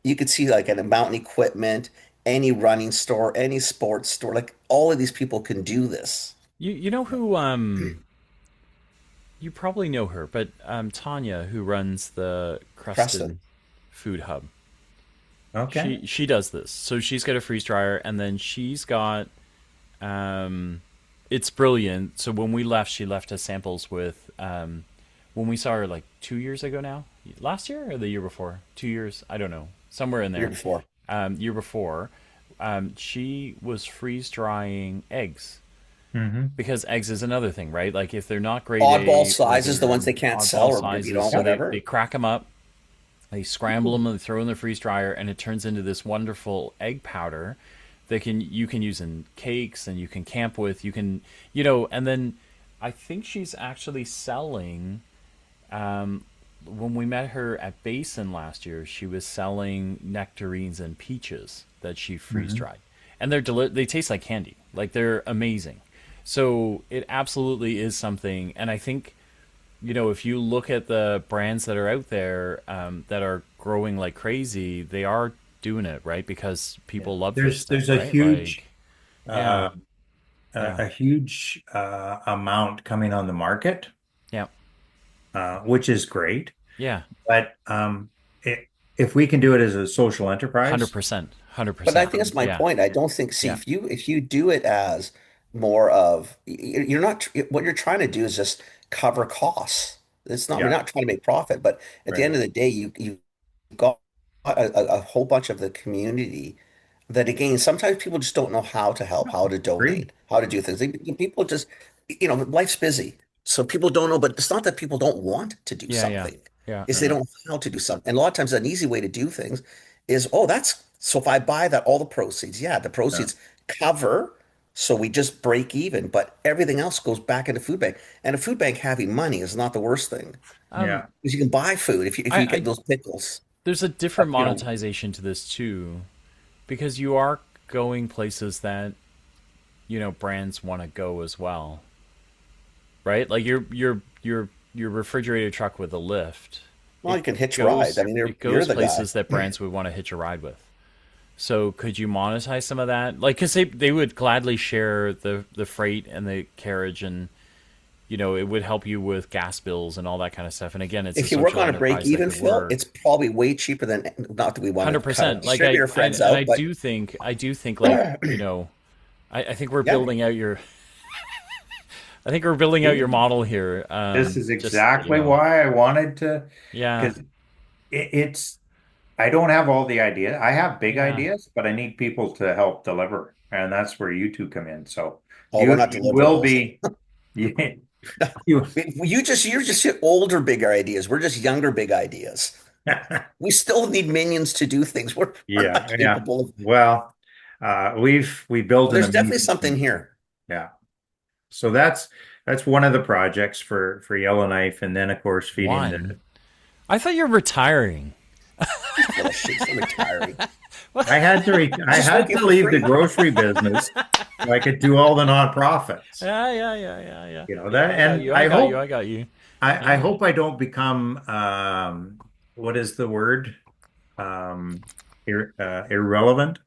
You could see like at a mountain equipment, any running store, any sports store, like all of these people can do this. you know who you probably know her, but Tanya, who runs the Creston Preston. Food Hub. Okay. She does this. So she's got a freeze dryer, and then she's got um, it's brilliant. So when we left, she left us samples with when we saw her like 2 years ago now, last year or the year before, 2 years, I don't know, somewhere in Year there. before. Year before, she was freeze drying eggs Hmm. because eggs is another thing, right? Like if they're not grade Oddball A or sizes, the they're ones they can't sell, oddball or sizes, so they whatever. crack them up, they scramble them and they throw in the freeze dryer, and it turns into this wonderful egg powder that you can use in cakes and you can camp with. You can, and then I think she's actually selling. When we met her at Basin last year, she was selling nectarines and peaches that she freeze Hmm. dried, and they taste like candy, like they're amazing. So it absolutely is something, and I think if you look at the brands that are out there that are growing like crazy, they are doing it right because Yeah. people love this There's stuff, a right? Like, huge yeah, uh, yeah, a huge amount coming on the market, yeah, which is great. yeah, But if we can do it as a social hundred enterprise, percent, hundred But I percent, think that's my yeah, point. I don't think, see, yeah, if you do it as more of, you're not, what you're trying to do is just cover costs. It's not, we're yeah, not trying to make profit, but at the end right. of the day, you've got a whole bunch of the community that, again, sometimes people just don't know how to help, how to Agreed. donate, how to do things. People just, life's busy. So people don't know, but it's not that people don't want to do yeah, yeah, something. yeah, It's they don't know how to do something. And a lot of times an easy way to do things is, oh, that's so if I buy that, all the proceeds, yeah, the Yeah, proceeds cover, so we just break even, but everything else goes back into food bank. And a food bank having money is not the worst thing yeah. because you can buy food if you get I those pickles. there's a different You know, monetization to this too because you are going places that brands want to go as well, right? Like your refrigerator truck with a lift, well, it you can hitch rides. I goes mean, it you're goes the guy. places that brands would want to hitch a ride with. So could you monetize some of that? Like, because they would gladly share the freight and the carriage, and it would help you with gas bills and all that kind of stuff. And again, it's a If you work social on a break enterprise that even, could Phil, work. it's probably way cheaper than, not that we want to Hundred cut our percent. Like distributor friends I out, but do think like I think we're yeah. building out your I think we're building out your model here. This is Just exactly why I wanted to, yeah, because it's, I don't have all the ideas. I have big yeah. ideas, but I need people to help deliver. And that's where you two come in. So Oh, we're not you will deliverables. be, you, You, You're just older big ideas. We're just younger big ideas. We still need minions to do things. We're yeah, not yeah. capable of. Well, we built Well, an there's definitely amazing something team. here. Yeah. So that's one of the projects for Yellowknife, and then of course feeding One. the. I thought you're retiring. He's full of shit. He's retiring. I He's just had working to for leave the free. grocery business so I could do all the nonprofits. Yeah. You know Yeah, that, I got and you. I got you. I got you. I Yeah. hope I don't become what is the word irrelevant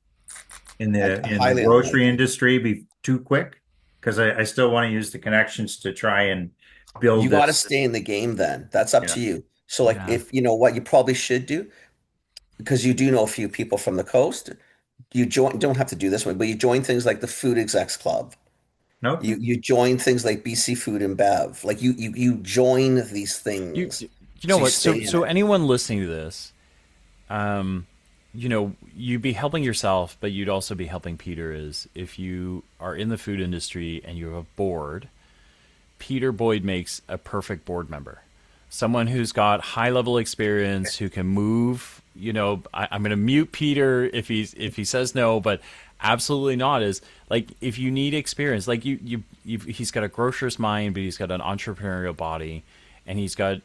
in the Highly grocery unlikely. industry be too quick because I still want to use the connections to try and build You got to this. stay in the game then. That's up Yeah. to you. So, like, Yeah. if you know what you probably should do, because you do know a few people from the coast, you don't have to do this one, but you join things like the Food Execs Club. Nope. You join things like BC Food and Bev. Like you join these You things. you know So you what? stay So in so it. anyone listening to this, you'd be helping yourself, but you'd also be helping Peter. Is if you are in the food industry and you have a board, Peter Boyd makes a perfect board member. Someone who's got high level experience, who can move. I'm going to mute Peter if he says no, but absolutely not. Is like if you need experience, like he's got a grocer's mind, but he's got an entrepreneurial body, and he's got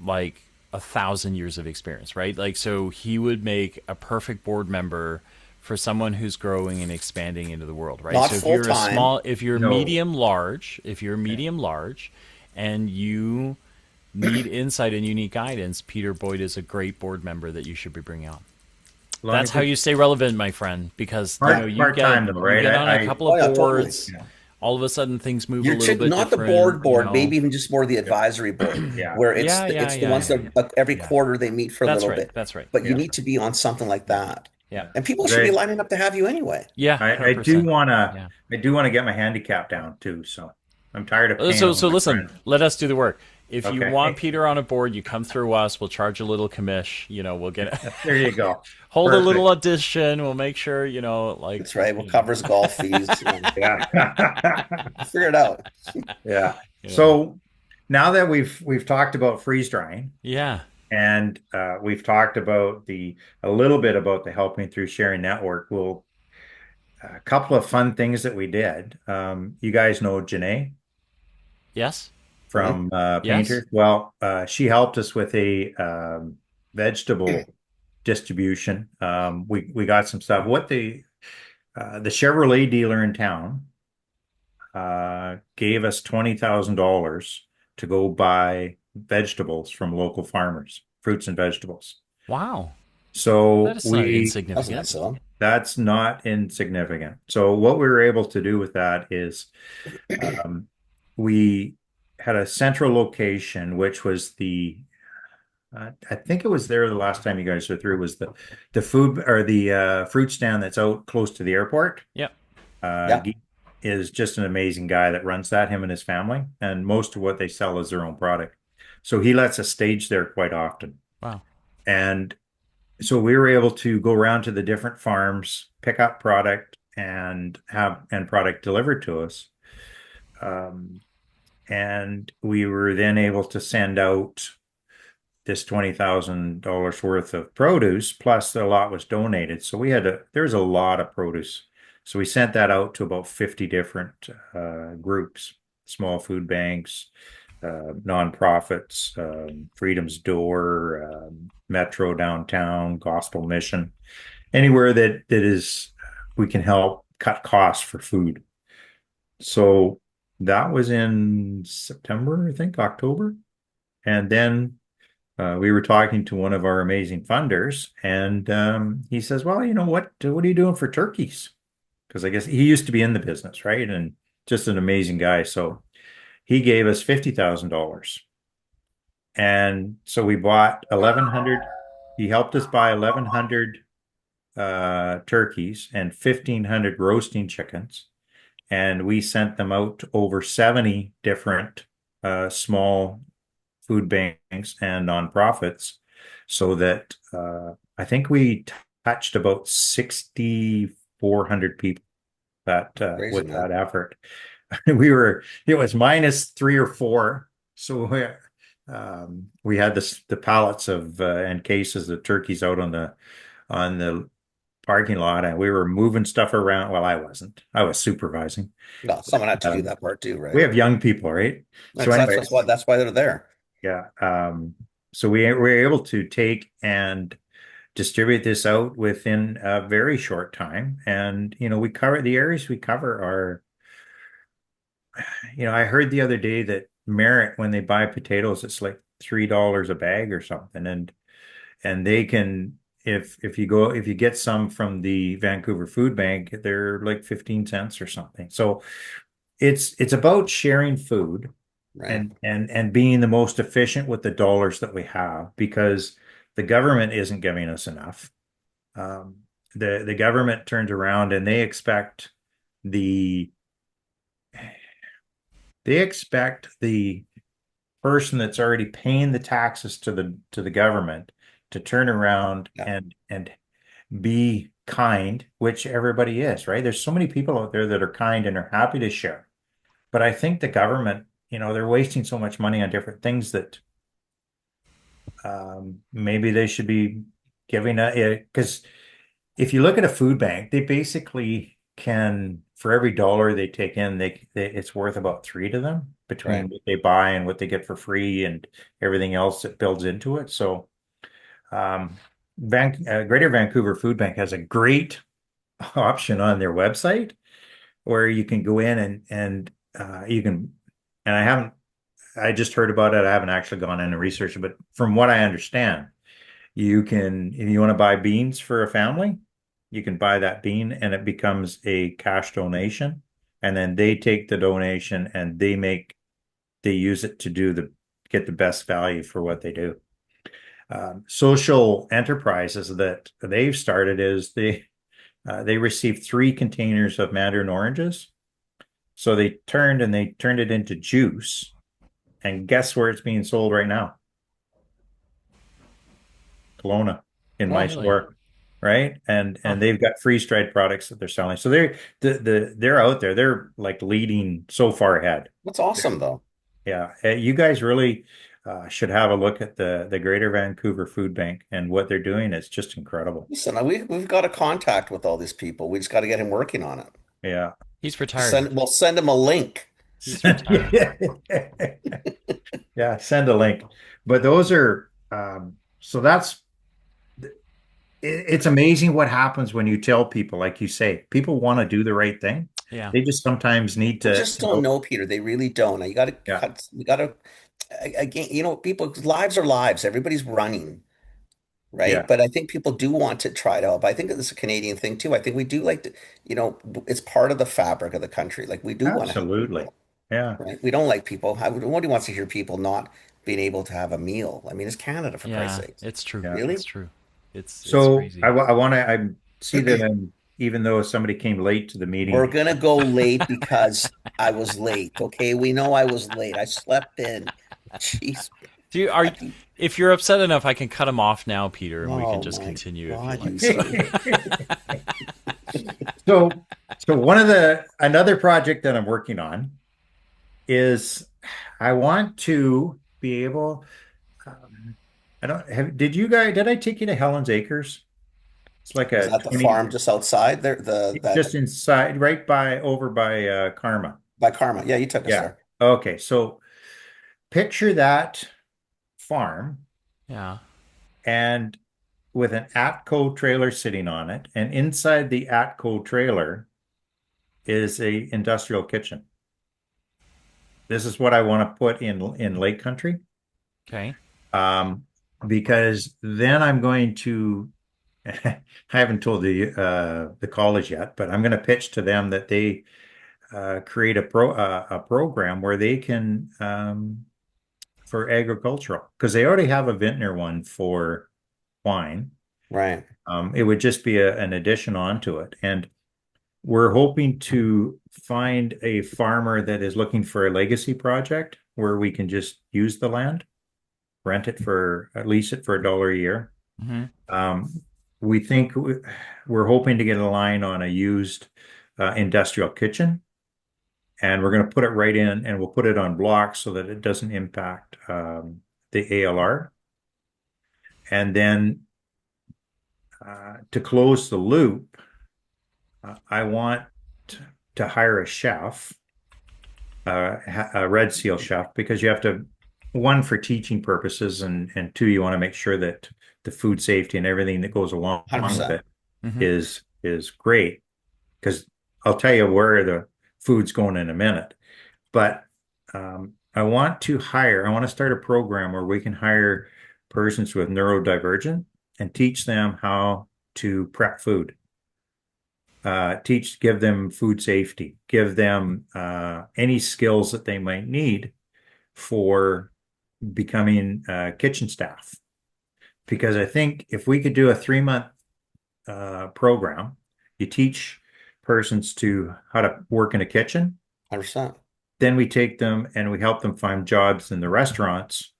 like 1,000 years of experience, right? Like, so he would make a perfect board member for someone who's growing and expanding into the world, right? Not So full time. if you're No. medium large, and you need insight and unique guidance, Peter Boyd is a great board member that you should be bringing on. As long That's as how you it's stay relevant, my friend, because you part get time though, you right? get on a couple Oh of yeah, totally. boards, all of a sudden things move a You're little bit not the different, board, maybe even just more the Yeah. advisory board, Yeah. where Yeah, yeah, it's the yeah, ones yeah, that yeah. every Yeah. quarter they meet for a That's little right. bit. That's right. But you Yeah. need to be on something like Yeah. that. Yeah. And people 'Cause should be lining up to have you anyway. Yeah, I do 100%. wanna Yeah. I do want to get my handicap down too. So I'm tired of paying So all so my listen, friends. let us do the work. If you want Okay. Peter on a board, you come through us. We'll charge a little commish. We'll get There you go. hold a little Perfect. audition. We'll make sure like That's right. We'll cover his golf fees. Yeah. We'll figure it out. Yeah. you know. So now that we've talked about freeze drying Yeah. and we've talked about the a little bit about the helping through sharing network, we'll a couple of fun things that we did. You guys know Janae Mhm. from Yes. Painters. Well, she helped us with a vegetable distribution. We got some stuff. What the Chevrolet dealer in town gave us $20,000 to go buy vegetables from local farmers, fruits and vegetables. Wow. That So is not That's insignificant. nice of him. that's not insignificant. So what we were able to do with that is um, we had a central location, which was I think it was there the last time you guys were through was the food or the fruit stand that's out close to the airport. Yep. Yeah. Guy is just an amazing guy that runs that, him and his family, and most of what they sell is their own product. So he lets us stage there quite often. Wow. And so we were able to go around to the different farms, pick up product and have product delivered to us. Um, and we were then able to send out this $20,000 worth of produce, plus a lot was donated. So there's a lot of produce. So we sent that out to about 50 different groups, small food banks, nonprofits, Freedom's Door, Metro Downtown, Gospel Mission, anywhere that is we can help cut costs for food. So that was in September, I think, October. And then we were talking to one of our amazing funders, and he says, "Well, you know what are you doing for turkeys?" Because I guess he used to be in the business, right? And just an amazing guy. So he gave us $50,000, and so we bought 1,100. He helped us buy 1,100 turkeys and 1,500 roasting chickens, and we sent them out to over 70 different small food banks and nonprofits, so that I think we touched about 6,400 people that Crazy, with man. that effort. it was -3 or 4. So we had the pallets of and cases of turkeys out on the parking lot, and we were moving stuff around. Well, I wasn't. I was supervising. No, someone had to do Um, that part too, we right? have young people, right? So That's anyway, that's why they're there. yeah. So we were able to take and distribute this out within a very short time. And, we cover the areas we cover are, I heard the other day that Merit, when they buy potatoes, it's like $3 a bag or something. And they can, if you get some from the Vancouver Food Bank, they're like 15 cents or something. So it's about sharing food Right. and being the most efficient with the dollars that we have, because the government isn't giving us enough. Um, the government turns around and the they expect the person that's already paying the taxes to the government to turn around Yeah. and be kind, which everybody is, right? There's so many people out there that are kind and are happy to share. But I think the government, they're wasting so much money on different things that maybe they should be giving because if you look at a food bank, they basically can, for every dollar they take in, it's worth about three to them Right. between what they buy and what they get for free and everything else that builds into it. So, Greater Vancouver Food Bank has a great option on their website where you can go in and you can, and I just heard about it. I haven't actually gone in and researched it, but from what I understand, you can, if you want to buy beans for a family, you can buy that bean and it becomes a cash donation. And then they take the donation and they use it to get the best value for what they do. Social enterprises that they've started is they received 3 containers of mandarin oranges. So they turned it into juice. And guess where it's being sold right now? Kelowna in my Oh, Really? store, right? And Huh. they've got freeze-dried products that they're selling. So they're out there. They're like leading so far ahead. that's awesome though. Yeah, you guys really should have a look at the Greater Vancouver Food Bank and what they're doing. It's just incredible. Listen, we've got a contact with all these people. We just got to get him working on it. Yeah. He's retired. We'll send him a link. He's retired. Yeah, send a link. But those are so it's amazing what happens when you tell people, like you say, people want to do the right thing. Yeah. They just sometimes need People to, just don't know, Peter. They really don't. Now, you got to yeah, cut. You got to again. People's lives are lives. Everybody's running, right? yeah, But I think people do want to try to help. I think it's a Canadian thing too. I think we do like to. It's part of the fabric of the country. Like we do want to help absolutely. people, Yeah. right? We don't like people. Nobody wants to hear people not being able to have a meal. I mean, it's Canada for Christ's Yeah, sakes. it's true. Yeah. It's Really? true. It's So crazy. I want to, I see that even though somebody came late to the We're meeting, gonna go late because I was late. Okay, we know I was late. I slept in. Jeez. Do you I, if you're upset enough, I can cut him off now, Peter, and we can oh just my continue if you God, you like. silly. so, another project that I'm working on is I want to be able, I don't have, did I take you to Helen's Acres? It's like Was a that the 20, farm just outside there? That just inside, over by Karma. by Karma. Yeah, you took us Yeah. there. Okay. So picture that farm Yeah. and with an Atco trailer sitting on it, and inside the Atco trailer is a industrial kitchen. This is what I want to put in Lake Country, Okay. um, because then I'm going to. I haven't told the college yet, but I'm going to pitch to them that they create a program where they can for agricultural, because they already have a vintner one for wine. Right. It would just be an addition onto it. And we're hoping to find a farmer that is looking for a legacy project where we can just use the land, rent it lease it for $1 a year. Hmm. Um, we think we're hoping to get a line on a used industrial kitchen and we're going to put it right in, and we'll put it on blocks so that it doesn't impact the ALR. And then to close the loop, I want to hire a chef, a red seal chef, because you have to, one, for teaching purposes, and two, you want to make sure that the food safety and everything that goes along with 100%. it Hmm. is great. Because I'll tell you where the food's going in a minute. But I want to start a program where we can hire persons with neurodivergent and teach them how to prep food. Give them food safety, give them any skills that they might need for becoming kitchen staff. Because I think if we could do a 3-month program, you teach persons to how to work in a kitchen, 100%. then we take them and we help them find jobs in the restaurants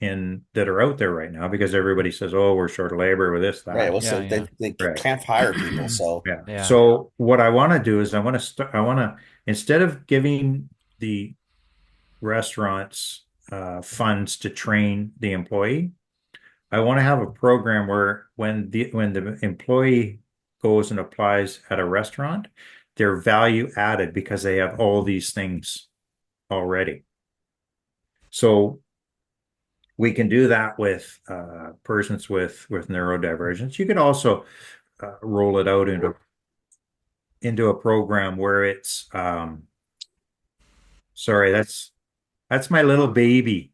in that are out there right now because everybody says, "Oh, we're short of labor with this, Right. that." Well, Yeah, so yeah, they Right. can't hire people. So, Yeah. yeah. So what I want to do is instead of giving the restaurants funds to train the employee, I want to have a program where when the employee goes and applies at a restaurant, they're value added because they have all these things already. So we can do that with persons with neurodivergence. You could also roll it out into a program where it's sorry, that's my little baby.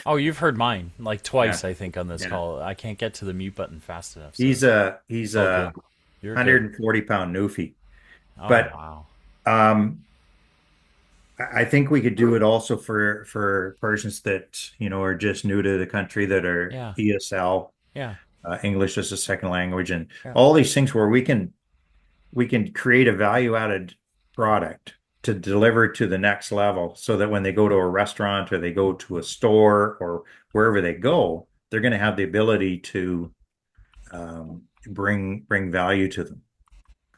Oh, you've heard mine like Yeah, twice, I think, on this yeah. call. I can't get to the mute button fast enough, so He's it's all a good. You're good. 140-pound newfie. Oh, But wow. um I think we could do it also for persons that, are just new to the country that are Yeah, ESL, yeah, English as a second language, and yeah. all these things where we can create a value added product to deliver to the next level so that when they go to a restaurant or they go to a store or wherever they go, they're going to have the ability to bring value to them.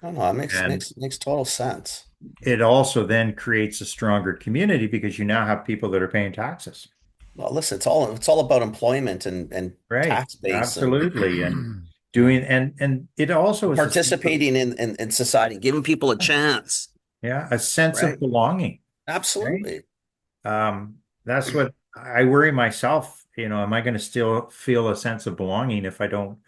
I don't know. That makes And makes makes total sense. it also then creates a stronger community because you now have people that are paying taxes. Well, listen, it's all about employment and Right. tax base and Absolutely. And Yeah. it also is a sense of, participating in society, giving people a chance. yeah, a sense of Right. belonging, right? Absolutely. That's what I worry myself. Am I going to still feel a sense of belonging if I don't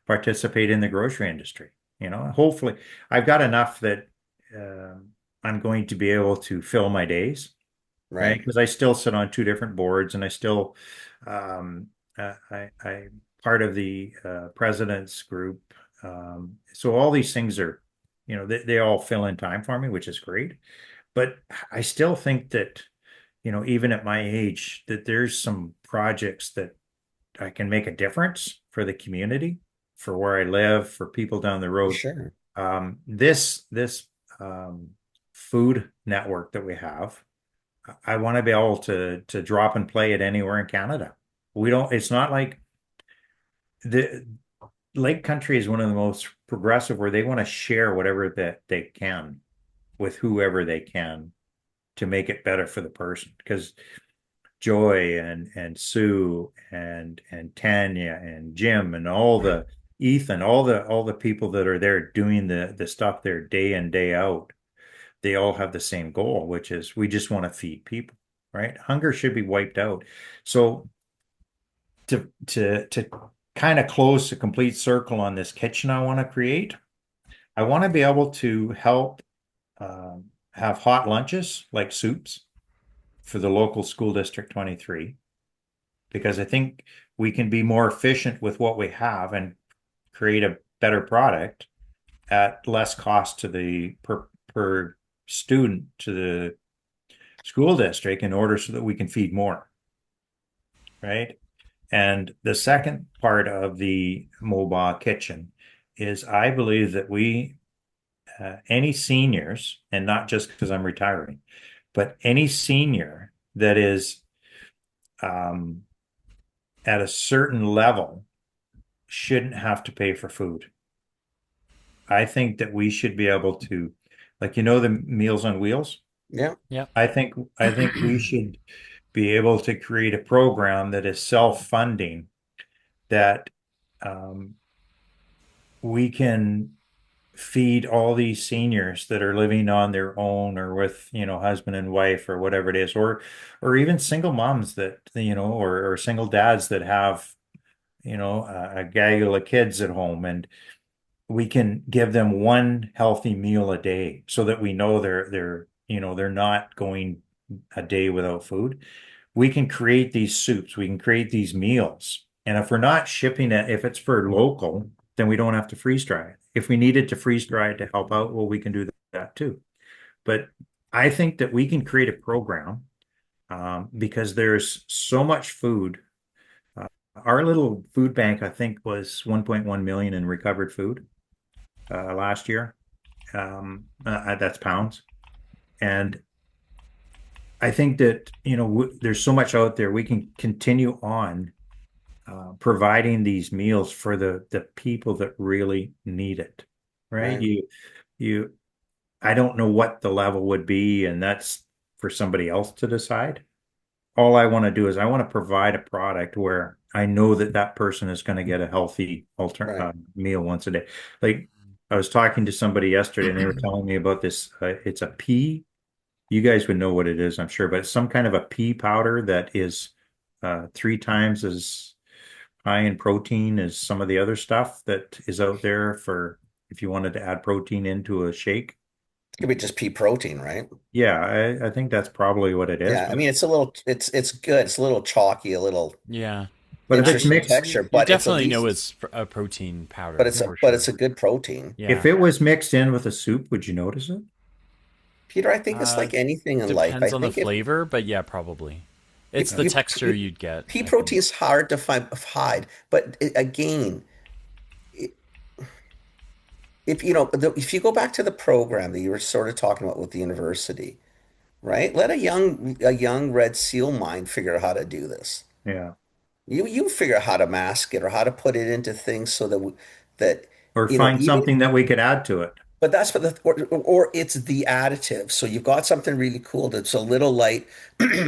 participate in the grocery industry? Hopefully I've got enough that um, I'm going to be able to fill my days, right? Right. Because I still sit on two different boards and I still, I part of the president's group. So all these things are, they all fill in time for me, which is great. But I still think that, even at my age, that there's some projects that I can make a difference for the community, for where I live, for people down the For road. sure. This um, food network that we have, I want to be able to drop and play it anywhere in Canada. It's not like the Lake Country is one of the most progressive where they want to share whatever that they can with whoever they can to make it better for the person. Because Joy and Sue and Tanya and Jim and all the Ethan, all the people that are there doing the stuff there day in, day out, they all have the same goal, which is we just want to feed people, right? Hunger should be wiped out. So to kind of close the complete circle on this kitchen I want to create, I want to be able to help have hot lunches like soups for the local school district 23 because I think we can be more efficient with what we have and create a better product at less cost to the per student to the school district in order so that we can feed more, right? And the second part of the mobile kitchen is I believe that any seniors, and not just because I'm retiring, but any senior that is um, at a certain level shouldn't have to pay for food. I think that we should be able to, like, the Meals on Wheels. Yeah, Yep. I think we should be able to create a program that is self-funding that um, we can feed all these seniors that are living on their own or with, husband and wife or whatever it is, or even single moms that, or single dads that have, a gaggle of kids at home, and we can give them one healthy meal a day so that we know they're not going a day without food. We can create these soups, we can create these meals. And if we're not shipping it, if it's for local, then we don't have to freeze dry it. If we needed to freeze dry it to help out, well, we can do that too. But I think that we can create a program because there's so much food. Uh, our little food bank, I think, was 1.1 million in recovered food last year. That's pounds. And I think that, there's so much out there. We can continue on providing these meals for the people that really need it, right? right, You, I don't know what the level would be, and that's for somebody else to decide. All I want to do is I want to provide a product where I know that that person is going to get a healthy right. meal once a day. Like I was talking to somebody yesterday, and they were telling me about this. It's a pea. You guys would know what it is, I'm sure, but it's some kind of a pea powder that is 3 times as high in protein as some of the other stuff that is out there for if you wanted to add protein into a shake. It could be just pea protein, right? Yeah, I think that's probably what it is, Yeah, I mean it's a little, it's good. It's a little chalky, a little Yeah. but if it's interesting mixed, texture, You but it's at definitely know least, it's a protein but powder it's for but it's sure. a good protein. if Yeah. it was mixed in with a soup, would you notice it? Peter, I think it's Uh, like anything in life. I Depends on the think flavor, but yeah, probably. you, It's the you, texture you you'd get, pea I think. protein is hard to hide, but again, if you know, if you go back to the program that you were sort of talking about with the university, right? Let a young red seal mind figure out how to do this. Yeah. You figure out how to mask it or how to put it into things so that that Or find even, something that we could add to it. but that's what or it's the additive. So you've got something really cool that's a little light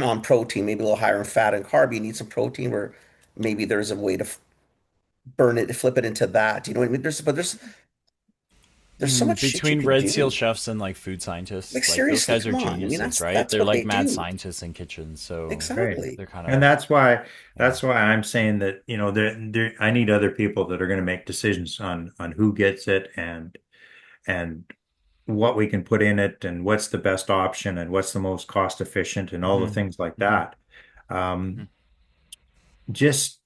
on protein, maybe a little higher in fat and carb. You need some protein where maybe there's a way to burn it, flip it into that. Do you know what I mean? There's so much shit you Between could Red Seal do. chefs and like food scientists, Like like those seriously, guys are come on. I mean, geniuses, that's right? that's They're what like they mad do. scientists in kitchens, so Right. Exactly. they're kind And of that's why yeah. I'm saying that, I need other people that are going to make decisions on who gets it and what we can put in it and what's the best option and what's the most cost efficient and all the Hmm. things like Hmm. that. Um, just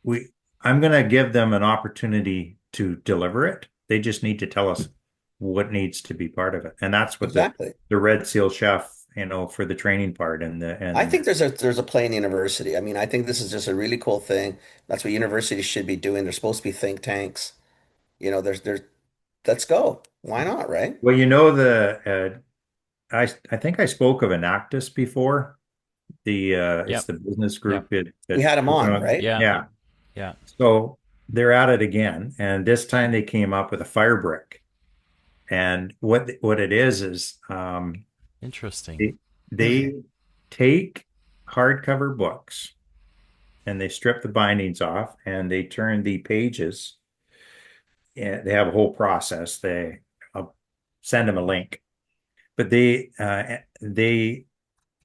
we I'm going to give them an opportunity to deliver it. They just need to tell us what needs to be part of it. And that's what Exactly. the Red Seal chef, for the training part and the I and think there's a play in university. I mean, I think this is just a really cool thing. That's what universities should be doing. They're supposed to be think tanks. There's let's go. Why not, right? well, the I think I spoke of Enactus before. It's Yep. the business Yep. group We that had them on, right? Yeah. yeah. Yeah. So they're at it again, and this time they came up with a fire brick. And what it is Interesting. they, they take hardcover books and they strip the bindings off and they turn the pages. And they have a whole process. I'll send them a link, but they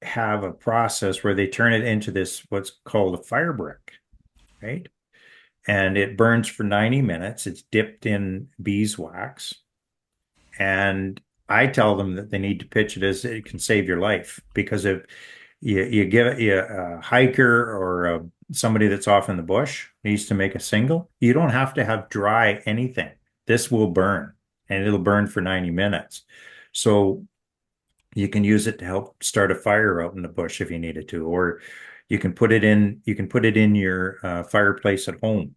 have a process where they turn it into this what's called a fire brick, right? And it burns for 90 minutes. It's dipped in beeswax. And I tell them that they need to pitch it as it can save your life because if you give it a hiker or somebody that's off in the bush needs to make a single, you don't have to have dry anything. This will burn and it'll burn for 90 minutes. So you can use it to help start a fire out in the bush if you needed to, or you can put it in your fireplace at home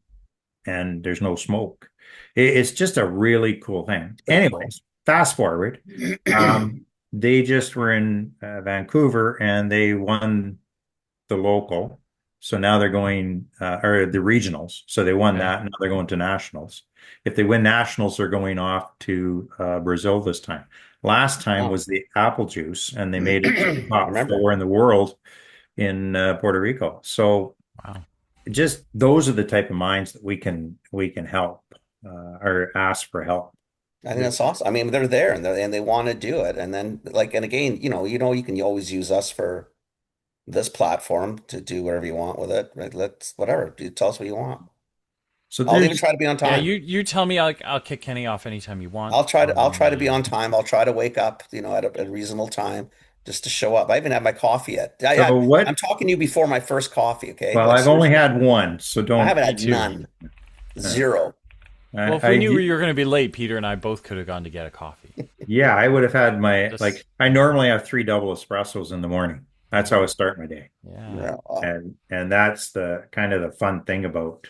and there's no smoke. It's just a really cool thing. Pretty cool. Anyways, fast forward. They just were in Vancouver and they won the local. So now they're going, or the regionals. So they won Okay. that. Now they're going to nationals. If they win nationals, they're going off to Brazil this time. Last time Oh, was the apple juice, and they made it to the I top remember. four in the world in Puerto Rico. So Wow. just those are the type of minds that we can help or ask for help. I think that's awesome. I mean, they're there and they want to do it. And then like, and again, you can always use us for this platform to do whatever you want with it. Right? Let's whatever. Tell us what you want. So I'll even there's try to be on Yeah, time. you tell me, I'll kick Kenny off anytime you want. I'll try to be on time. I'll try to wake up, at a reasonable time just to show up. I haven't had my coffee yet. so I'm what? talking to you before my first coffee, okay? Well, Like I've only seriously. had one, so I don't. haven't Me had too. none. Uh, Zero. Well, if we knew you were going to be late, Peter and I both could have gone to get a coffee. Yeah, I would have had my Just like I normally have three double espressos in the morning. That's how I start my day. yeah. Yeah. And that's the kind of the fun thing about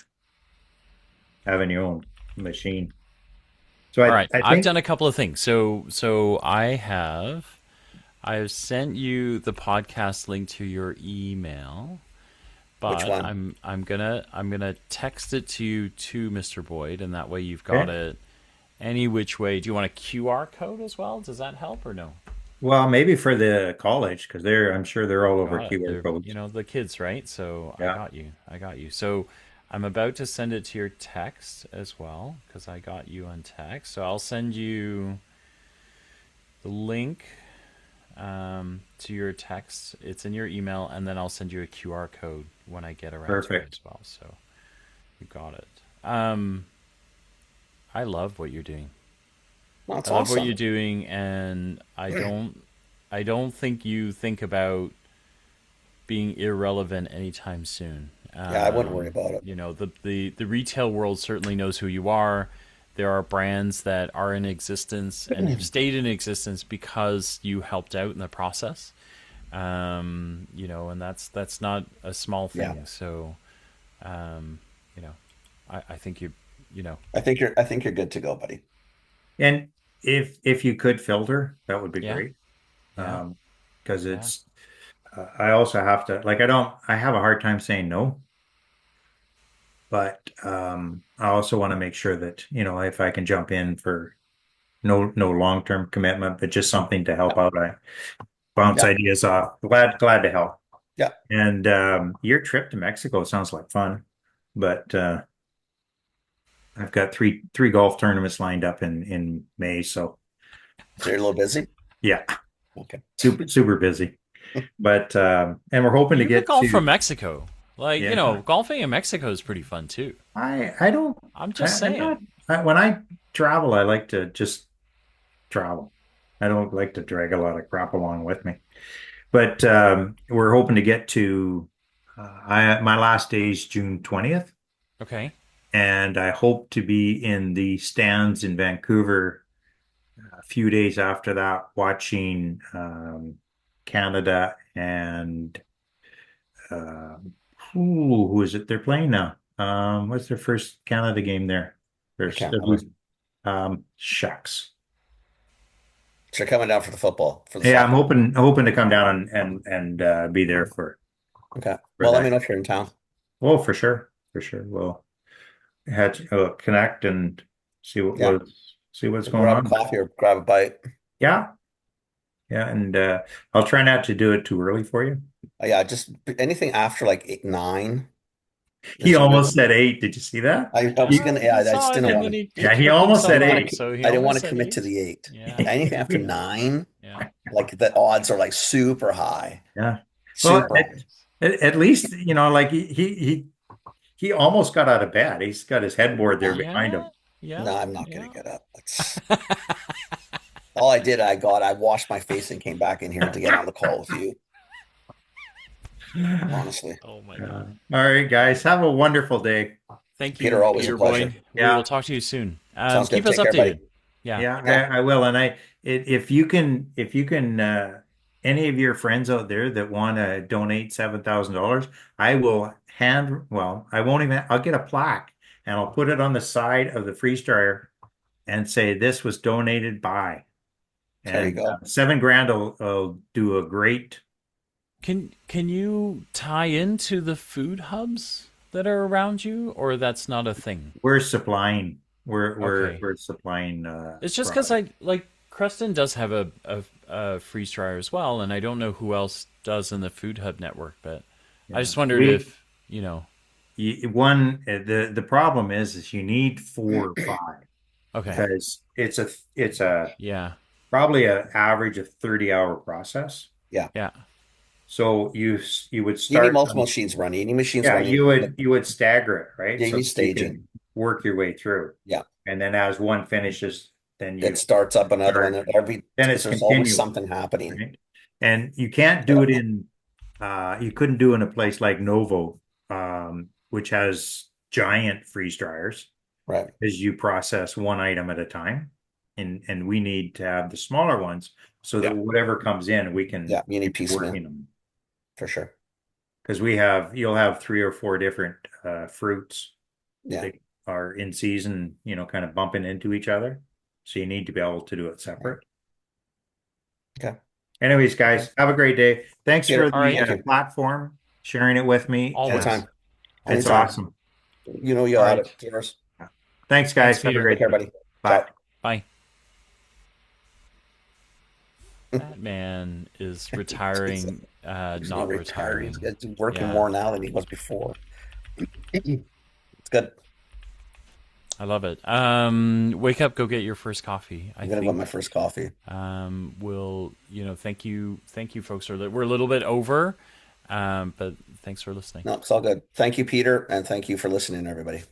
having your own machine. So All I right, I I've think done a couple of things. So I've sent you the podcast link to your email, Which but one? I'm gonna text it to you to Mr. Boyd, and that way you've got okay. it any which way. Do you want a QR code as well? Does that help or no? Well, maybe for the college because I'm sure they're all over Got it. QR They're codes. the kids, right? So I Yeah, got you. I got you. So I'm about to send it to your text as well because I got you on text. So I'll send you the link to your text. It's in your email, and then I'll send you a QR code when I get around to it perfect. as well. So you got it. Um, I love what you're doing. That's I love what you're awesome. doing, and I don't think you think about being irrelevant anytime soon. Yeah, I wouldn't worry about it. The retail world certainly knows who you are. There are brands that are in existence and have stayed in existence because you helped out in the process. And that's not a small Yeah. thing. So, um, you know, I think you know, I think you're good to go, buddy. And if you could filter, that would be yeah, great. yeah, Because yeah, it's I also have to like I have a hard time saying no, but I also want to make sure that if I can jump in for no long-term commitment, but just something to Yeah. help out. I bounce Yeah. ideas off. Glad to help. Yeah. And your trip to Mexico sounds like fun, but I've got three golf tournaments lined up in May, so So you're a little busy? yeah, Okay. super busy. But and we're hoping But to you could get golf to from Mexico. Like yeah. golfing in Mexico is pretty fun too. I don't I'm I, just I'm saying. not when I travel, I like to just travel. I don't like to drag a lot of crap along with me. But we're hoping to get to my last day is June 20th, Okay. and I hope to be in the stands in Vancouver a few days after that, watching Canada and who is it they're playing now? What's their first Canada game there? I can't remember. Shucks. So you're coming down for the football, for the Yeah, I'm soccer. hoping to come down and be there Okay. for Well, let me that. know if you're in town. Oh, for sure. We'll connect and Yeah. see what's We'll going grab a on. coffee or grab a bite. Yeah, yeah, and I'll try not to do it too early for you. Yeah, just anything after like 9 He is good. almost said eight. Did you see that? I was Yeah, gonna, I yeah, I just saw it, didn't and want then to. he Yeah, he corrected almost himself said Didn't want back, eight. to. so he I didn't want almost to said commit to eight. the 8. Yeah, Anything after yeah, 9, yeah. like the odds are like super high, Yeah. Well, super high. at least like he almost got out of bed. He's got his headboard there behind Yeah, him. yeah, No, I'm not gonna yeah. get up. That's all I did. I washed my face and came back in here to get on the call with you. Honestly, Oh my Uh, god. all right, guys, have a wonderful day. Thank Peter, you, always a Peter pleasure. Boyd. We will Yeah, talk to you soon. Sounds good. Keep us Take care, buddy. updated. Yeah. yeah, Yeah, I will. And if you can, any of your friends out there that want to donate $7,000, I will well, I won't even, I'll get a plaque and I'll put it on the side of the freeze dryer and say, this was donated by, there you and go. 7 grand will do a great Can you tie into the food hubs that are around you, or that's not a thing? We're supplying. Okay. We're supplying It's just because product. I like Creston does have a freeze dryer as well, and I don't know who else does in the food hub network, but I Yeah. just wondered if you know. The problem is you need 4 or 5 Okay. because it's a Yeah. probably an average of 30-hour process. Yeah. Yeah. So you would You need start multiple machines running. You need machines yeah, running. you would stagger it, right? Yeah, you So need you staging. can work your way through. Yeah. And then as one finishes, then It you starts up another one. start, then Because it's there's always continuous, something happening. right? And you can't do it in you couldn't do in a place like Novo, which has giant freeze dryers, Right. because you process one item at a time. And we need to have the smaller ones so that Yeah. whatever comes in, we can Yeah. You need keep piecemeal working them. for sure. Because you'll have 3 or 4 different fruits Yeah. that are in season, kind of bumping into each other. So you need to be able to do it Right. separate. Okay. Anyways, Okay. guys, have a great day. Thanks for Peter, All the right. thank you. platform, sharing it with me. Always. Anytime. It's Anytime. awesome. You know you All got right. it. Cheers. Thanks, Thanks, guys. Have a Peter. Take great care, day. buddy. Bye. Ciao. Bye. That man is retiring, He's not not retired. He's retiring. working Yeah. more now than he was before. It's good. I love it. Wake up, go get your first coffee. I I'm gonna go think my first coffee. we'll, thank you, folks. We're a little bit over, but thanks for listening. No, it's all good. Thank you, Peter, and thank you for listening, everybody.